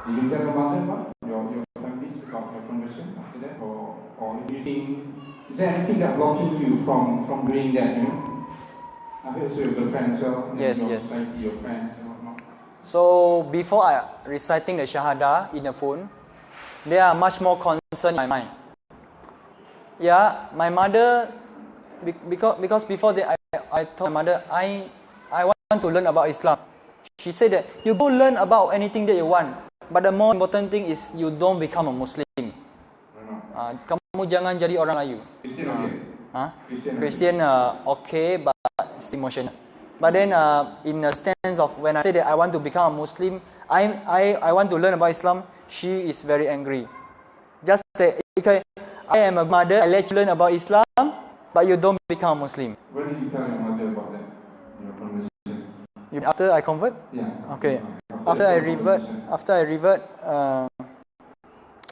you tell about them, your families about your conversion after that, or do you think is there anything that blocking you from doing that? I also your girlfriend as well. Yes. Society, your friends, and whatnot. So before I reciting the Shahada in the phone, they are much more concerned in my mind. Yeah, my mother, because before that I told my mother, I want to learn about Islam. She said that you go learn about anything that you want, but the more important thing is you don't become a Muslim. Kamu jangan jadi orang Melayu. Christian okay, but still emotional. But then in the stance of when I say that I want to become a Muslim, I want to learn about Islam, she is very angry. Just say, okay, I am a mother, I let you learn about Islam, but you don't become a Muslim. When did you tell your mother about that? Your conversation? After I convert? Yeah. Okay. After I revert,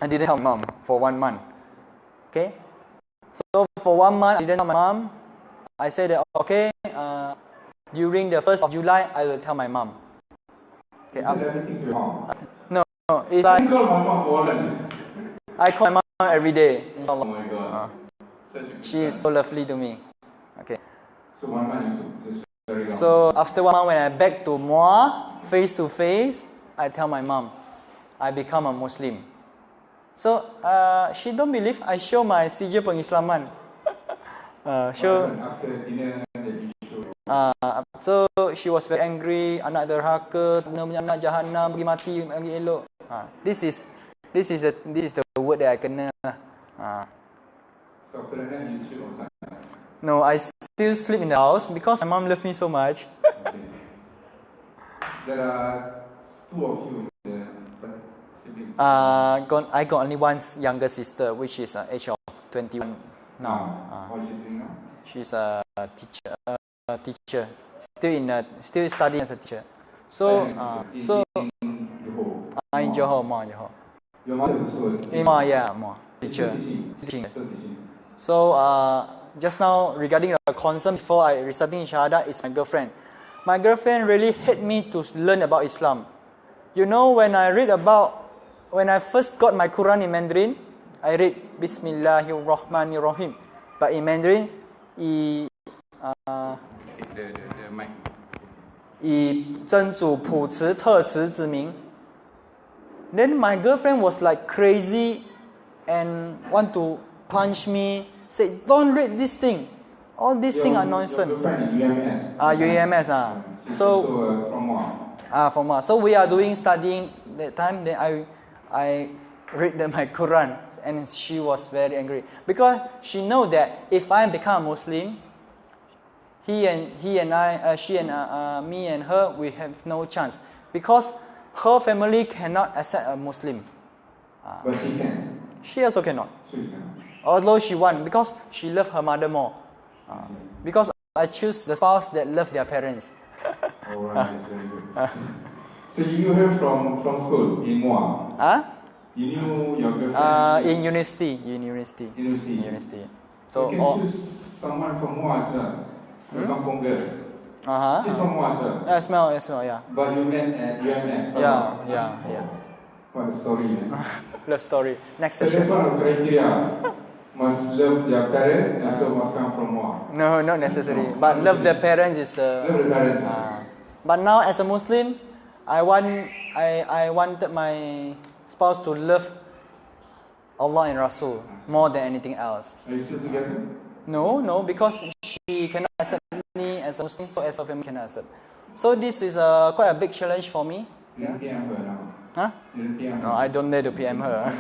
I didn't tell my mom for 1 month. Okay. So for 1 month, I didn't tell my mom. I said that okay, during the 1st of July, I will tell my mom. Okay. You tell everything to your mom? No, it's like you call my mom for I call my mom every day. Oh my God. She is so lovely to me. Okay. So 1 month you took this very long. So after 1 month, when I back to Muar, face to face, I tell my mom, I become a Muslim. So she don't believe. I show my sijil pengislaman. After dinner that you show. So she was very angry. Anak derhaka, anak jahanam, pergi mati, pergi elok. This is the word that I kena. So after that you sleep outside? No, I still sleep in the house because my mom loves me so much. Okay. There are 2 of you in the siblings. I got only one younger sister, which is age of 21 now. What is she doing now? She's a teacher, still studying as a teacher. So in Johor, more Johor. Your mother is also more teacher. Teaching. So just now regarding the concern before I reciting Shahada is my girlfriend. My girlfriend really hate me to learn about Islam. You know, when I first got my Quran in Mandarin, I read Bismillahirrahmanirrahim. But in Mandarin, the mic. 以真主普慈特慈之名. Then my girlfriend was like crazy and want to punch me. Say, don't read this thing. All these things are nonsense. Your girlfriend in UMS? UMS. She's So also from Muar? from Muar. So we are doing studying that time. Then I read my Quran, and she was very angry because she know that if I become a Muslim, she and me and her, we have no chance because her family cannot accept a Muslim. But she can? She also cannot. She can. Although she want, because she love her mother more. Because I choose the spouse that love their parents. Alright, very good. So you heard from school in Muar? You knew your girlfriend? In university. So you can choose someone from Muar as well. The kampung girl. She's from Muar as well. As well, yeah. But you met at UMS? Yeah. What a story, man. Love story. Next So session. that's one of the criteria. Must love their parents and also must come from Muar. No, not necessary. But love their parents is the. Love the parents. But now as a Muslim, I wanted my spouse to love Allah and Rasul more than anything else. Are you still together? No, because she cannot accept me as a Muslim, so as a family cannot accept. So this is quite a big challenge for me. You didn't PM her now? Huh? You didn't PM her? No, I don't dare to PM her.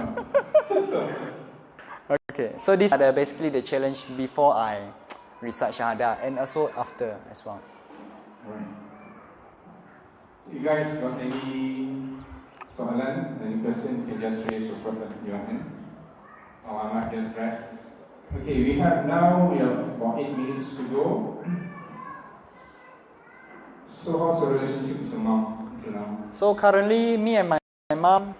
Okay, so these are basically the challenge before I recite Shahada and also after as well. Right. You guys got any soalan, any question, you can just raise your hand. I might just write. Okay, we have about 8 minutes to go. So how's your relationship with your mom until now? So currently, me and my mom,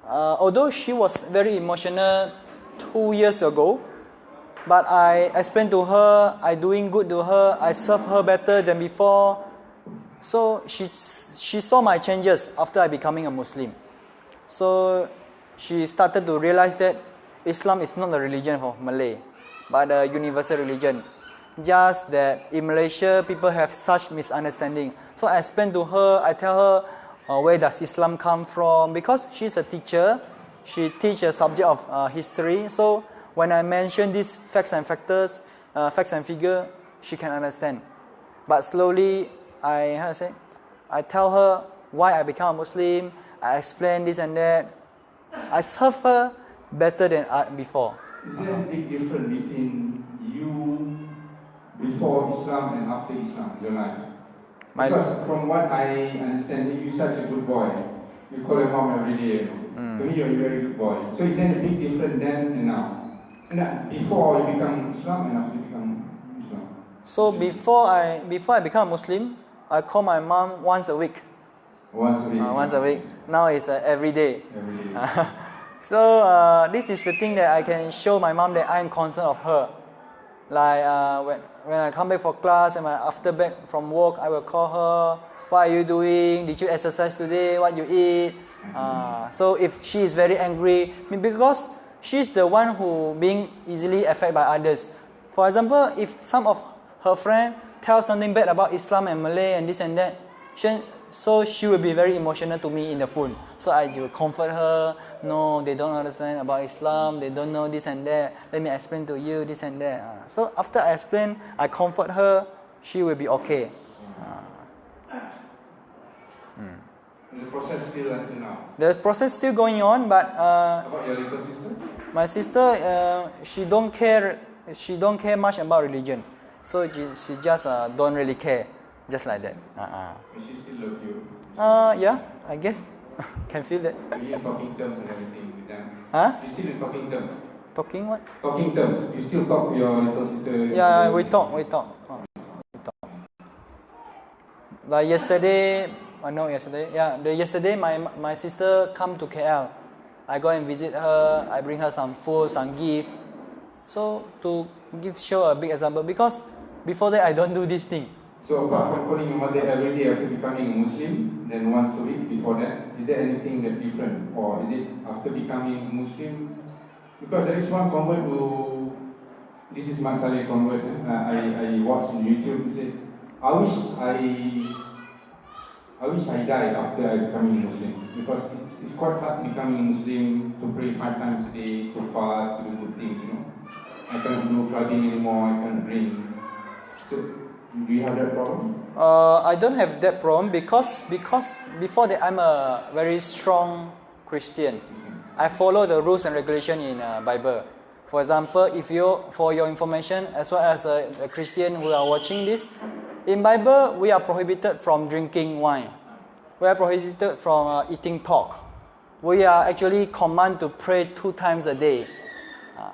although she was very emotional 2 years ago, but I explained to her, I doing good to her, I serve her better than before. So she saw my changes after I becoming a Muslim. So she started to realize that Islam is not a religion for Malay, but a universal religion. Just that in Malaysia, people have such misunderstanding. So I explain to her, I tell her, where does Islam come from. Because she's a teacher, she teaches a subject of history. So when I mention these facts and factors, facts and figure, she can understand. But slowly, I tell her why I become a Muslim. I explain this and that. I serve her better than before. Is there a big difference between you before Islam and after Islam in your life? Because from what I understand, you're such a good boy. You call your mom every day. To me, you're a very good boy. So is there a big difference then and now? And before you become Islam and after you become Islam? So before I become Muslim, I call my mom once a week. Once a week? Once a week. Now it's every day. Every day. So this is the thing that I can show my mom that I'm concerned of her. Like when I come back for class and after back from work, I will call her. What are you doing? Did you exercise today? What you eat? So if she is very angry, because she's the one who being easily affected by others. For example, if some of her friends tell something bad about Islam and Malay and this and that, so she will be very emotional to me in the phone. So I will comfort her. No, they don't understand about Islam. They don't know this and that. Let me explain to you this and that. So after I explain, I comfort her. She will be okay. The process still until now? The process still going on, but about your little sister? My sister, she don't care. She don't care much about religion. So she just don't really care, just like that. She still love you? Yeah, I guess. Can feel that. Are you in talking terms and everything with them? Huh? You still in talking terms? Talking what? Talking terms. You still talk to your little sister? Yeah, we talk. Like yesterday, yesterday my sister come to KL. I go and visit her. I bring her some food, some gift. So to show a big example, because before that I don't do this thing. So apart from calling your mother every day after becoming a Muslim, then once a week before that, is there anything that different? Or is it after becoming Muslim? Because there is one convert who, this is Masaleh convert, I watched on YouTube, he said, I wish I died after I becoming Muslim. Because it's quite hard becoming Muslim, to pray 5 times a day, to fast, to do good things, you know. I cannot do clubbing anymore, I cannot drink. So, do you have that problem? I don't have that problem because before that I'm a very strong Christian. I follow the rules and regulation in Bible. For example, for your information, as well as a Christian who are watching this, in Bible we are prohibited from drinking wine. We are prohibited from eating pork. We are actually commanded to pray 2 times a day.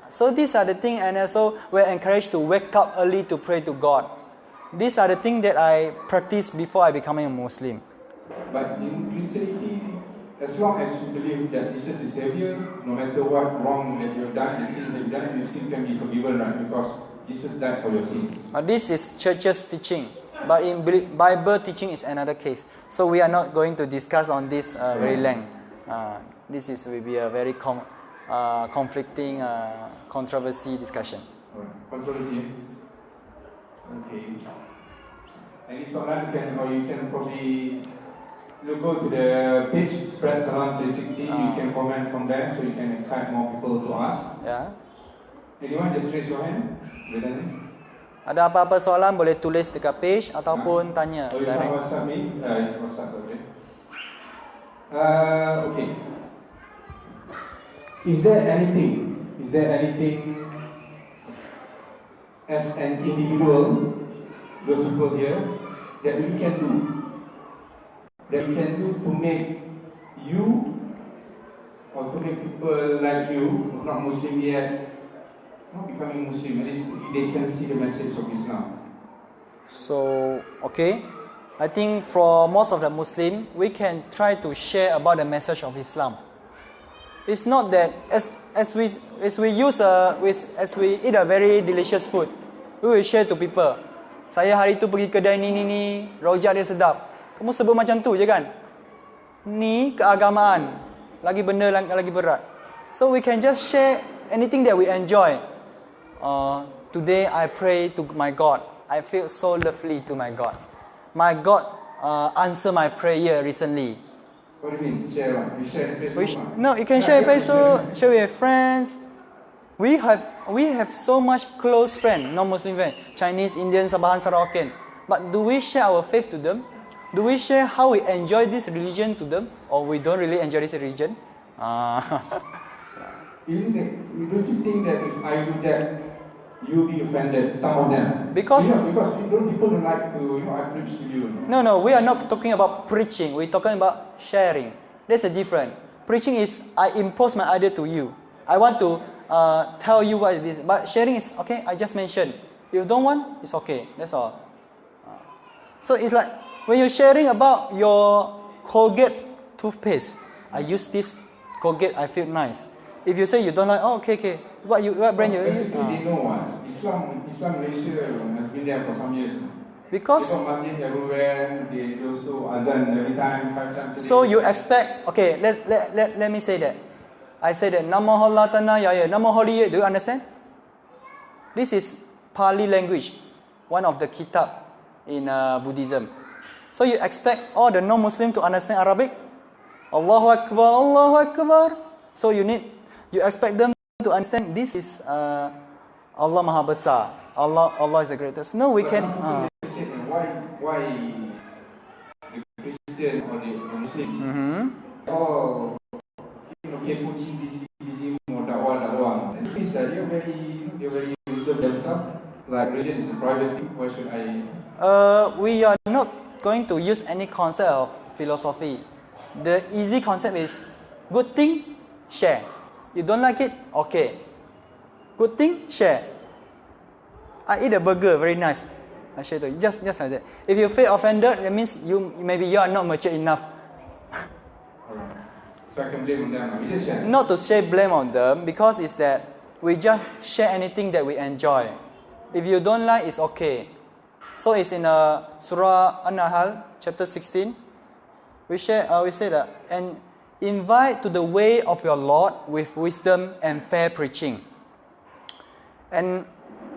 So these are the things, and also we are encouraged to wake up early to pray to God. These are the things that I practiced before I becoming a Muslim. But in Christianity, as long as you believe that Jesus is Savior, no matter what wrong that you have done, the sins that you have done, your sin can be forgiven, right? Because Jesus died for your sins. This is church's teaching, but in Bible teaching is another case. So we are not going to discuss on this very length. This will be a very conflicting, controversy discussion. Controversy. Okay. Any soalan you can probably go to the page, Express Salam 360. You can comment from there, so you can excite more people to ask. Yeah. Anyone, just raise your hand. Ada apa-apa soalan boleh tulis dekat page ataupun tanya. Oh, you have WhatsApp me? WhatsApp, okay. Okay. Is there anything as an individual, those people here, that we can do to make you, or to make people like you, who are not Muslim yet, not becoming Muslim, at least they can see the message of Islam? So, okay, I think for most of the Muslim, we can try to share about the message of Islam. It's not that as we eat a very delicious food, we will share to people. Saya hari tu pergi kedai ni, rojak dia sedap. Kamu sebut macam tu je kan? Ni keagamaan, lagi benda lagi berat. So we can just share anything that we enjoy. Today I pray to my God. I feel so lovely to my God. My God answer my prayer recently. What do you mean? Share what? You share on Facebook? No, you can share Facebook, share with your friends. We have so much close friends, non-Muslim friends, Chinese, Indian, Sabahan, Sarawak. But do we share our faith to them? Do we share how we enjoy this religion to them, or we don't really enjoy this religion? Don't you think that if I do that, you'll be offended? Some of them. Because people don't like to, I preach to you. No, we are not talking about preaching. We're talking about sharing. There's a difference. Preaching is I impose my idea to you. I want to tell you what it is. But sharing is okay. I just mentioned. If you don't want, it's okay. That's all. So it's like when you're sharing about your Colgate toothpaste. I use this Colgate. I feel nice. If you say you don't like, okay. What brand you use? They know what Islam Malaysia has been there for some years. Because they got masjid everywhere. They also azan every time, 5 times a day. So you expect? Okay, let me say that. I say that Namo Hallatana Yaya, Namo Holiye. Do you understand? This is Pali language, one of the kitab in Buddhism. So you expect all the non-Muslim to understand Arabic? Allahu Akbar, Allahu Akbar. So you expect them to understand this is Allah Maha Besar. Allah is the greatest. No, we can. Why the Christian or the Muslim? Busy more dakwah. And these are they're very reserved themselves. Like religion is a private thing. Why should I? We are not going to use any concept of philosophy. The easy concept is good thing, share. You don't like it, okay. Good thing, share. I eat a burger, very nice. I share to you, just like that. If you feel offended, that means maybe you are not mature enough. So I can blame on them. We just share. Not to say blame on them, because it's that we just share anything that we enjoy. If you don't like, it's okay. So it's in Surah An-Nahl, chapter 16. We say that, and invite to the way of your Lord with wisdom and fair preaching, and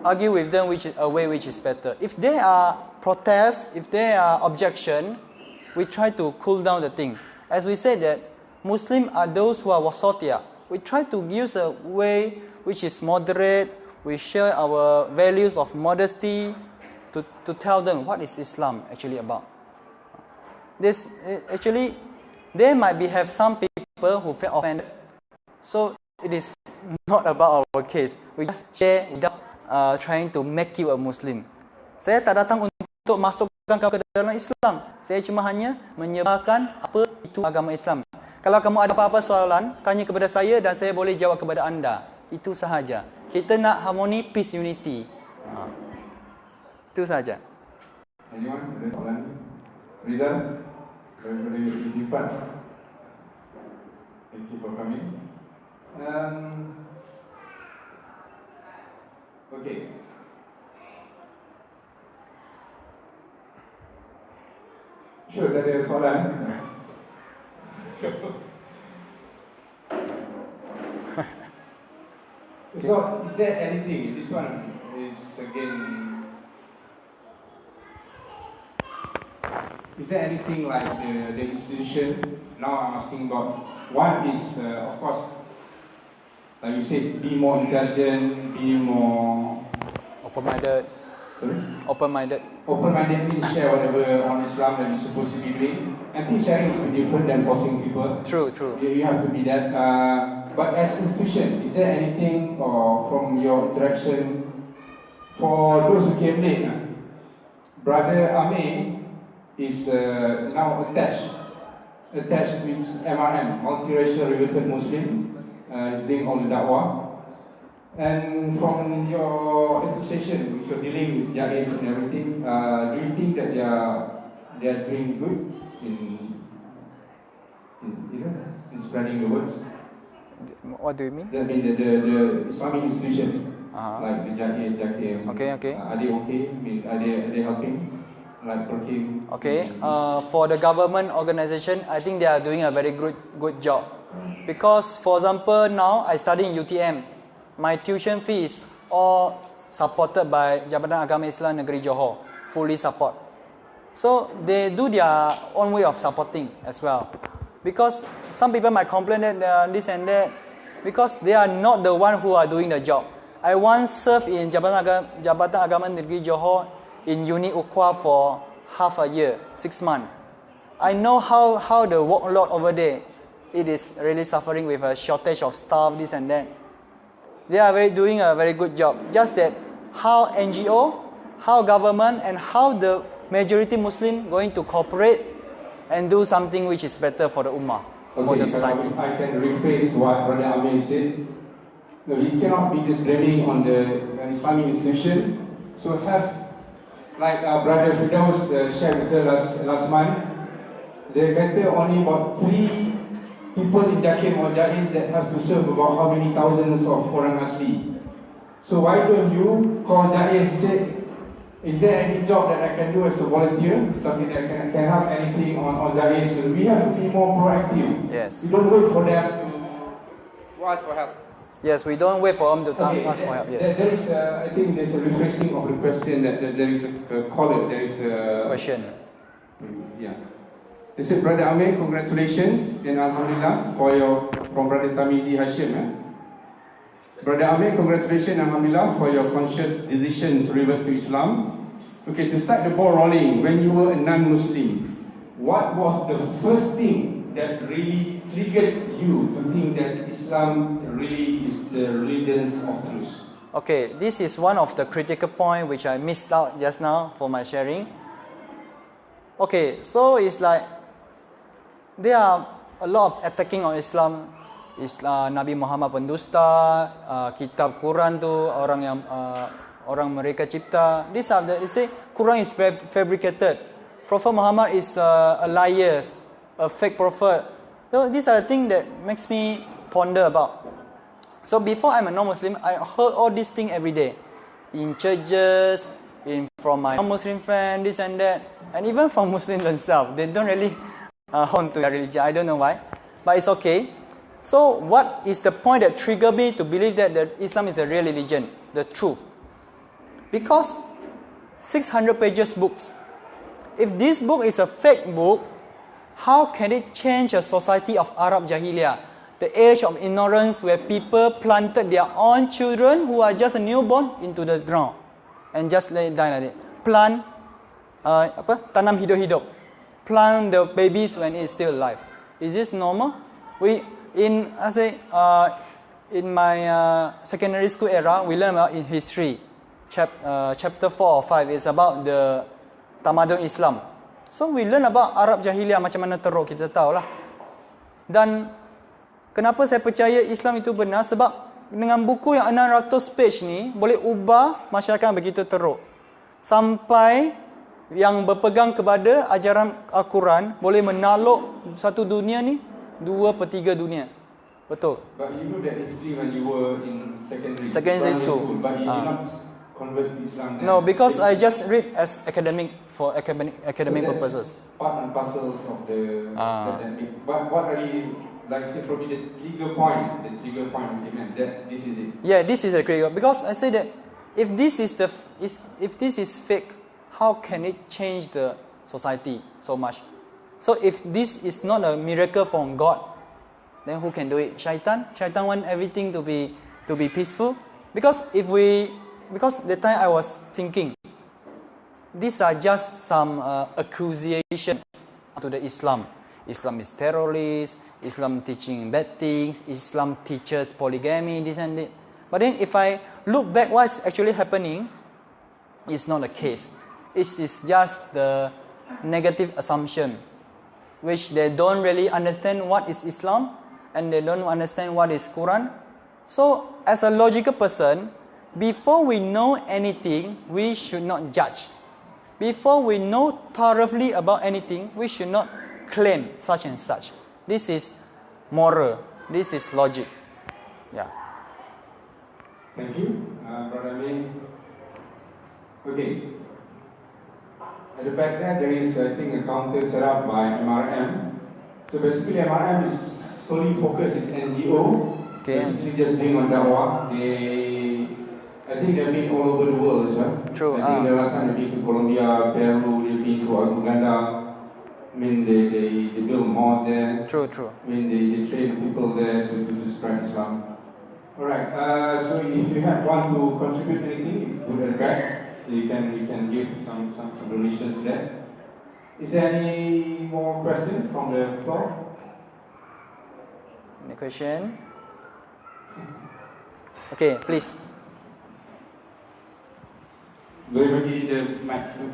argue with them which is a way which is better. If there are protests, if there are objection, we try to cool down the thing. As we said that Muslims are those who are wasatiyah. We try to use a way which is moderate. We share our values of modesty to tell them what is Islam actually about. This actually, there might have some people who feel offended. So it is not about our case. We just share without trying to make you a Muslim. Saya tak datang untuk masukkan kamu ke dalam Islam. Saya cuma hanya menyebarkan apa itu agama Islam. Kalau kamu ada apa-apa soalan, tanya kepada saya dan saya boleh jawab kepada anda. Itu sahaja. Kita nak harmoni, peace, unity. Itu sahaja. Anyone? Ada soalan? Rizal? Daripada Intra. Thank you for coming. Okay. Sure, ada soalan. So, is there anything? This one is again. Is there anything like the institution? Now I'm asking about. One is, of course, like you said, be more intelligent, be more open-minded. Sorry? Open-minded. Open-minded means share whatever on Islam that you're supposed to be doing. I think sharing is different than forcing people. True. You have to be that. But as institution, is there anything from your interaction for those who came late? Brother Amir is now attached with MRM, Multiracial Related Muslim. He's doing all the da'wah. And from your association, which you're dealing with Jais and everything, do you think that they are doing good in spreading the words? What do you mean? I mean the Islamic institution, like the Jais, Jakim. Okay. Are they okay? Are they helping? Like working? Okay. For the government organization, I think they are doing a very good job. Because, for example, now I study in UTM. My tuition fee is all supported by Jabatan Agama Islam Negeri Johor, fully support. So they do their own way of supporting as well. Because some people might complain that this and that, because they are not the one who are doing the job. I once served in Jabatan Agama Negeri Johor in Uni Ukwa for half a year, 6 months. I know how the workload over there. It is really suffering with a shortage of staff, this and that. They are doing a very good job. Just that how NGO, how government, and how the majority Muslim going to cooperate and do something which is better for the ummah, for the society. I can rephrase what Brother Amir said. We cannot be just blaming on the Islamic institution. So have, like Brother Firdaus shared with us last month, there better only about 3 people in Jakim or Jais that have to serve about how many thousands of orang asli. So why don't you call Jais and say, is there any job that I can do as a volunteer? Something that can help anything on Jais? So we have to be more proactive. Yes. We don't wait for them to ask for help. Yes, we don't wait for them to ask for help. Yes. There is, I think there's a rephrasing of the question that there is a caller. There is a question. Yeah. They said, Brother Amir, congratulations and Alhamdulillah from Brother Tamizi Hashim. Brother Amir, congratulations and Alhamdulillah for your conscious decision to revert to Islam. Okay, to start the ball rolling, when you were a non-Muslim, what was the first thing that really triggered you to think that Islam really is the religion of truth? Okay, this is one of the critical points which I missed out just now for my sharing. Okay, so it's like there are a lot of attacking on Islam. Nabi Muhammad pendusta, kitab Quran tu orang mereka cipta. They say Quran is fabricated. Prophet Muhammad is a liar, a fake prophet. So these are the things that makes me ponder about. So before I'm a non-Muslim, I heard all these things every day, in churches, from my non-Muslim friends, this and that, and even from Muslims themselves. They don't really hold to their religion. I don't know why, but it's okay. So what is the point that triggered me to believe that Islam is the real religion, the truth? Because 600 pages books. If this book is a fake book, how can it change a society of Arab Jahiliyyah? The age of ignorance where people planted their own children who are just a newborn into the ground and just let it die like that. Plant, tanam hidup-hidup. Plant the babies when it's still alive. Is this normal? In my secondary school era, we learn about in history. Chapter 4 or 5 is about the tamadun Islam. So we learn about Arab Jahiliyyah, macam mana teruk, kita tahulah. Dan kenapa saya percaya Islam itu benar? Sebab dengan buku yang 600 page ni boleh ubah masyarakat begitu teruk. Sampai yang berpegang kepada ajaran Al-Quran boleh menaluk satu dunia ni 2/3 dunia. Betul. But you know that history when you were in secondary school. But you did not convert to Islam then. No, because I just read as academic purposes. Part and parcels of the academic. But what are you, like say, probably the trigger point argument that this is it? Yeah, this is a critical, because I say that if this is fake, how can it change the society so much? So if this is not a miracle from God, then who can do it? Shaitan want everything to be peaceful. Because the time I was thinking, these are just some accusation to the Islam. Islam is terrorist. Islam teaching bad things. Islam teaches polygamy, this and that. But then if I look back, what's actually happening, it's not the case. It is just the negative assumption, which they don't really understand what is Islam and they don't understand what is Quran. So as a logical person, before we know anything, we should not judge. Before we know thoroughly about anything, we should not claim such and such. This is moral. This is logic. Yeah. Thank you, Brother Lee. Okay. At the back there is, I think, a counter set up by MRM. So basically, MRM is solely focused, it's NGO. Okay. Basically just doing on dawah. I think they've been all over the world as well. True. I think the last time they've been to Colombia, Peru, they've been to Uganda. I mean, they build mosques there. True. I mean, they train people there to spread Islam. Alright, so if you want to contribute anything, you put a back. You can give some donations there. Is there any more question from the floor? Any question? Okay, please. Boleh bagi the mic tu?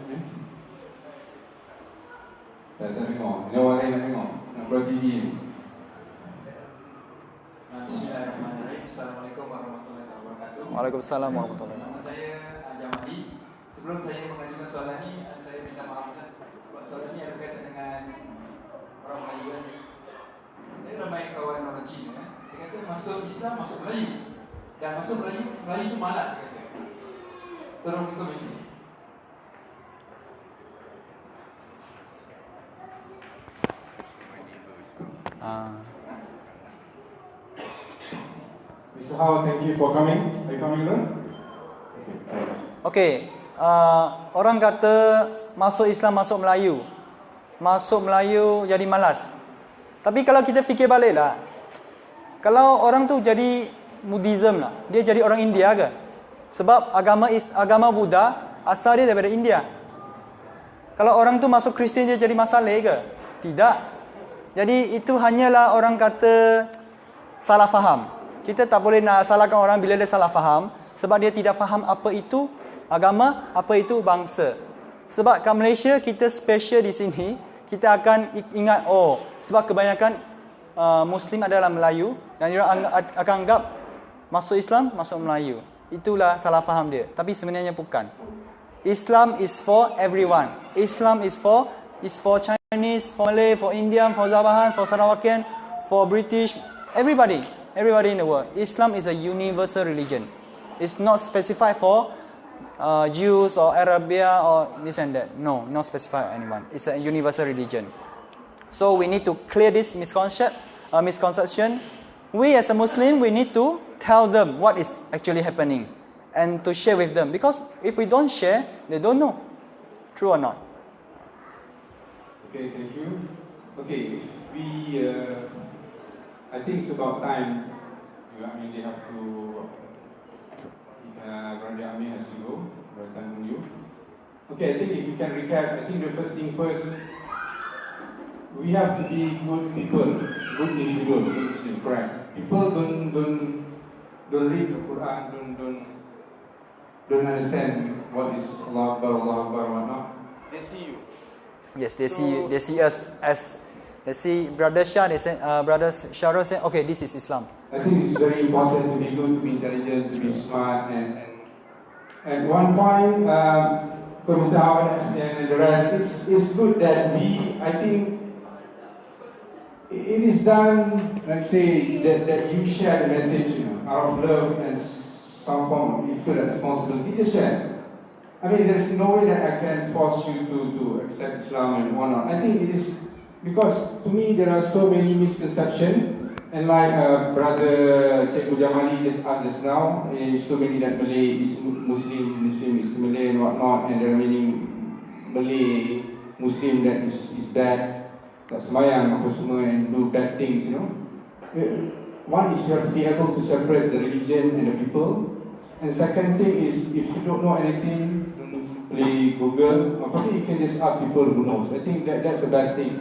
Tak tengok. Ada orang lain nak tengok. Nak buat TV ni. Bismillahirrahmanirrahim. Assalamualaikum warahmatullahi wabarakatuh. Waalaikumsalam warahmatullahi Nama saya Jamali. Sebelum saya mengajukan soalan ini, saya minta maaf sebab soalan ini ada berkaitan dengan orang Melayu. Saya ramai kawan orang Cina. Dia kata masuk Islam, masuk Melayu. Dan masuk Melayu itu malas, dia kata. Tolong dikomisi. Mr. Hao, thank you for coming. Are you coming alone? Okay, orang kata masuk Islam, masuk Melayu. Masuk Melayu jadi malas. Tapi kalau kita fikir baliklah, kalau orang tu jadi Buddhism lah, dia jadi orang India ke? Sebab agama Buddha asal dia daripada India. Kalau orang tu masuk Kristian, dia jadi Masaleh ke? Tidak. Jadi itu hanyalah orang kata salah faham. Kita tak boleh nak salahkan orang bila dia salah faham, sebab dia tidak faham apa itu agama, apa itu bangsa. Sebab kat Malaysia kita special di sini, kita akan ingat sebab kebanyakan Muslim adalah Melayu dan dia akan anggap masuk Islam, masuk Melayu. Itulah salah faham dia. Tapi sebenarnya bukan. Islam is for everyone. Islam is for Chinese, for Malay, for Indian, for Jabahan, for Sarawakian, for British, everybody in the world. Islam is a universal religion. It's not specified for Jews or Arabia or this and that. No, not specified for anyone. It's a universal religion. So we need to clear this misconception. We as a Muslim, we need to tell them what is actually happening and to share with them. Because if we don't share, they don't know. True or not? Okay, thank you. Okay, we, I think it's about time. I mean, they have to, Brother Amir has to go. Brother Tan you. Okay, I think if you can recap, I think the first thing first, we have to be good people, good individual, good Muslim, correct? People don't read the Quran, don't understand what is Allah Akbar, whatnot. They see you. Yes, they see us as, they see Brother Shah, they say, Brother Shahrul say, okay, this is Islam. I think it's very important to be good, to be intelligent, to be smart, and at one point, for Mr. Howard and the rest, it's good that I think it is done, let's say, that you share the message, out of love and some form, you feel a responsibility to share. I mean, there's no way that I can force you to accept Islam and whatnot. I think it is, because to me there are so many misconceptions, and like Brother Cikgu Jamali just asked just now, so many that Malay is Muslim is Malay and whatnot, and there are many Malay Muslim that is bad, that semayang apa semua and do bad things, One is you have to be able to separate the religion and the people. And second thing is, if you don't know anything, don't play Google, or probably you can just ask people who knows. I think that's the best thing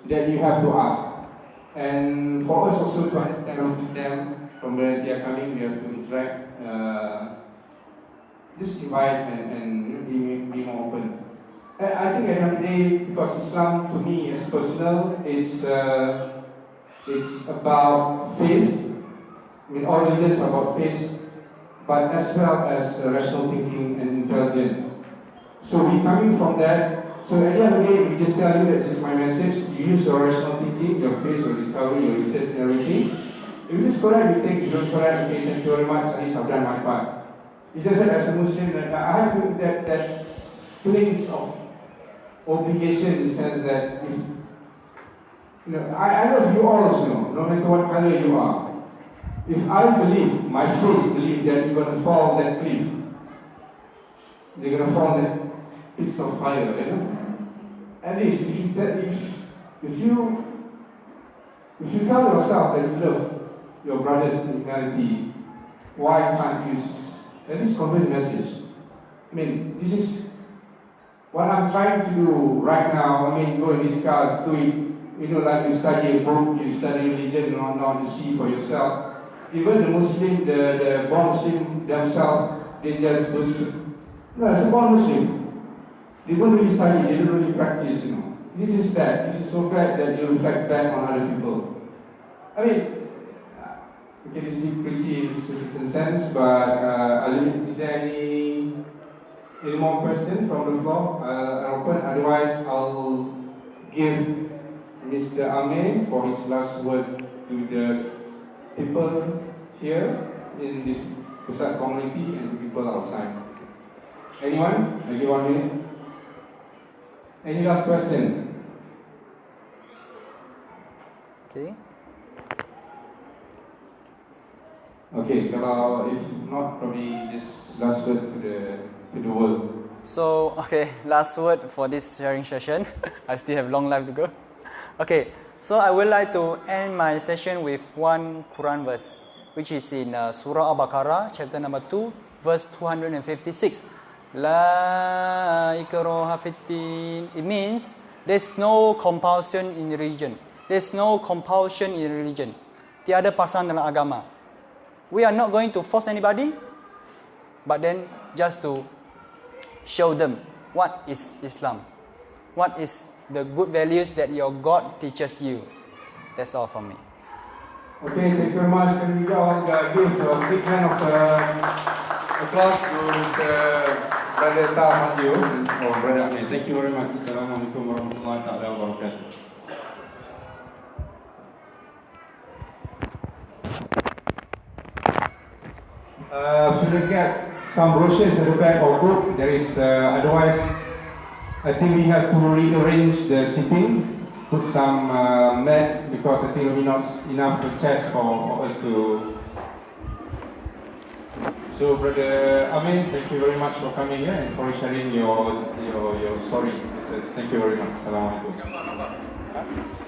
that you have to ask. And for us also to understand them from where they are coming, we have to interact, just invite and be more open. I think at the end of the day, because Islam to me is personal, it's about faith. I mean, all religions are about faith, but as well as rational thinking and intelligence. So we coming from that. So at the end of the day, we just tell you that this is my message. You use your rational thinking, your faith, your discovery, your research, and everything. If you just correct, you think you don't correct. Okay, thank you very much. At least I've done my part. It's just that as a Muslim, that I have to, that feelings of obligation in the sense that if I love you all, no matter what color you are. If I believe, my faith believe that you're going to fall that cliff, they're going to fall that pits of fire, At least if if you tell yourself that you love your brothers in humanity, why can't you at least convey the message? I mean, this is what I'm trying to do right now. I mean, go and discuss, do it. You know, like you study a book, you study religion and whatnot, you see for yourself. Even the Muslim, the born Muslim themselves, they just no, as a born Muslim, they don't really study, they don't really practice, you know. This is bad. This is so bad that you reflect back on other people. I mean, okay, this is pretty in a certain sense, but is there any more questions from the floor? I'll open. Otherwise, I'll give Mr. Amir for his last word to the people here in this Pusat community and the people outside. Anyone? Maybe 1 minute. Any last question? Okay. Okay, kalau if not, probably just last word to the world. So, okay, last word for this sharing session. I still have long life to go. Okay, so I would like to end my session with one Quran verse, which is in Surah Al-Baqarah, chapter number 2, verse 256. La ikraha fid-din. It means there's no compulsion in religion. There's no compulsion in religion. Tiada paksaan dalam agama. We are not going to force anybody, but then just to show them what is Islam, what is the good values that your God teaches you. That's all from me. Okay, thank you very much. Can we all give a big hand of applause to Mr. Brother Taman or Brother Amir. Thank you very much. Assalamualaikum warahmatullahi wabarakatuh. Should get some brochures at the back or book. There is otherwise I think we have to rearrange the seating, put some mat because I think there will be not enough chairs for us to. So Brother Amin, thank you very much for coming here and for sharing your story. Thank you very much. Assalamualaikum.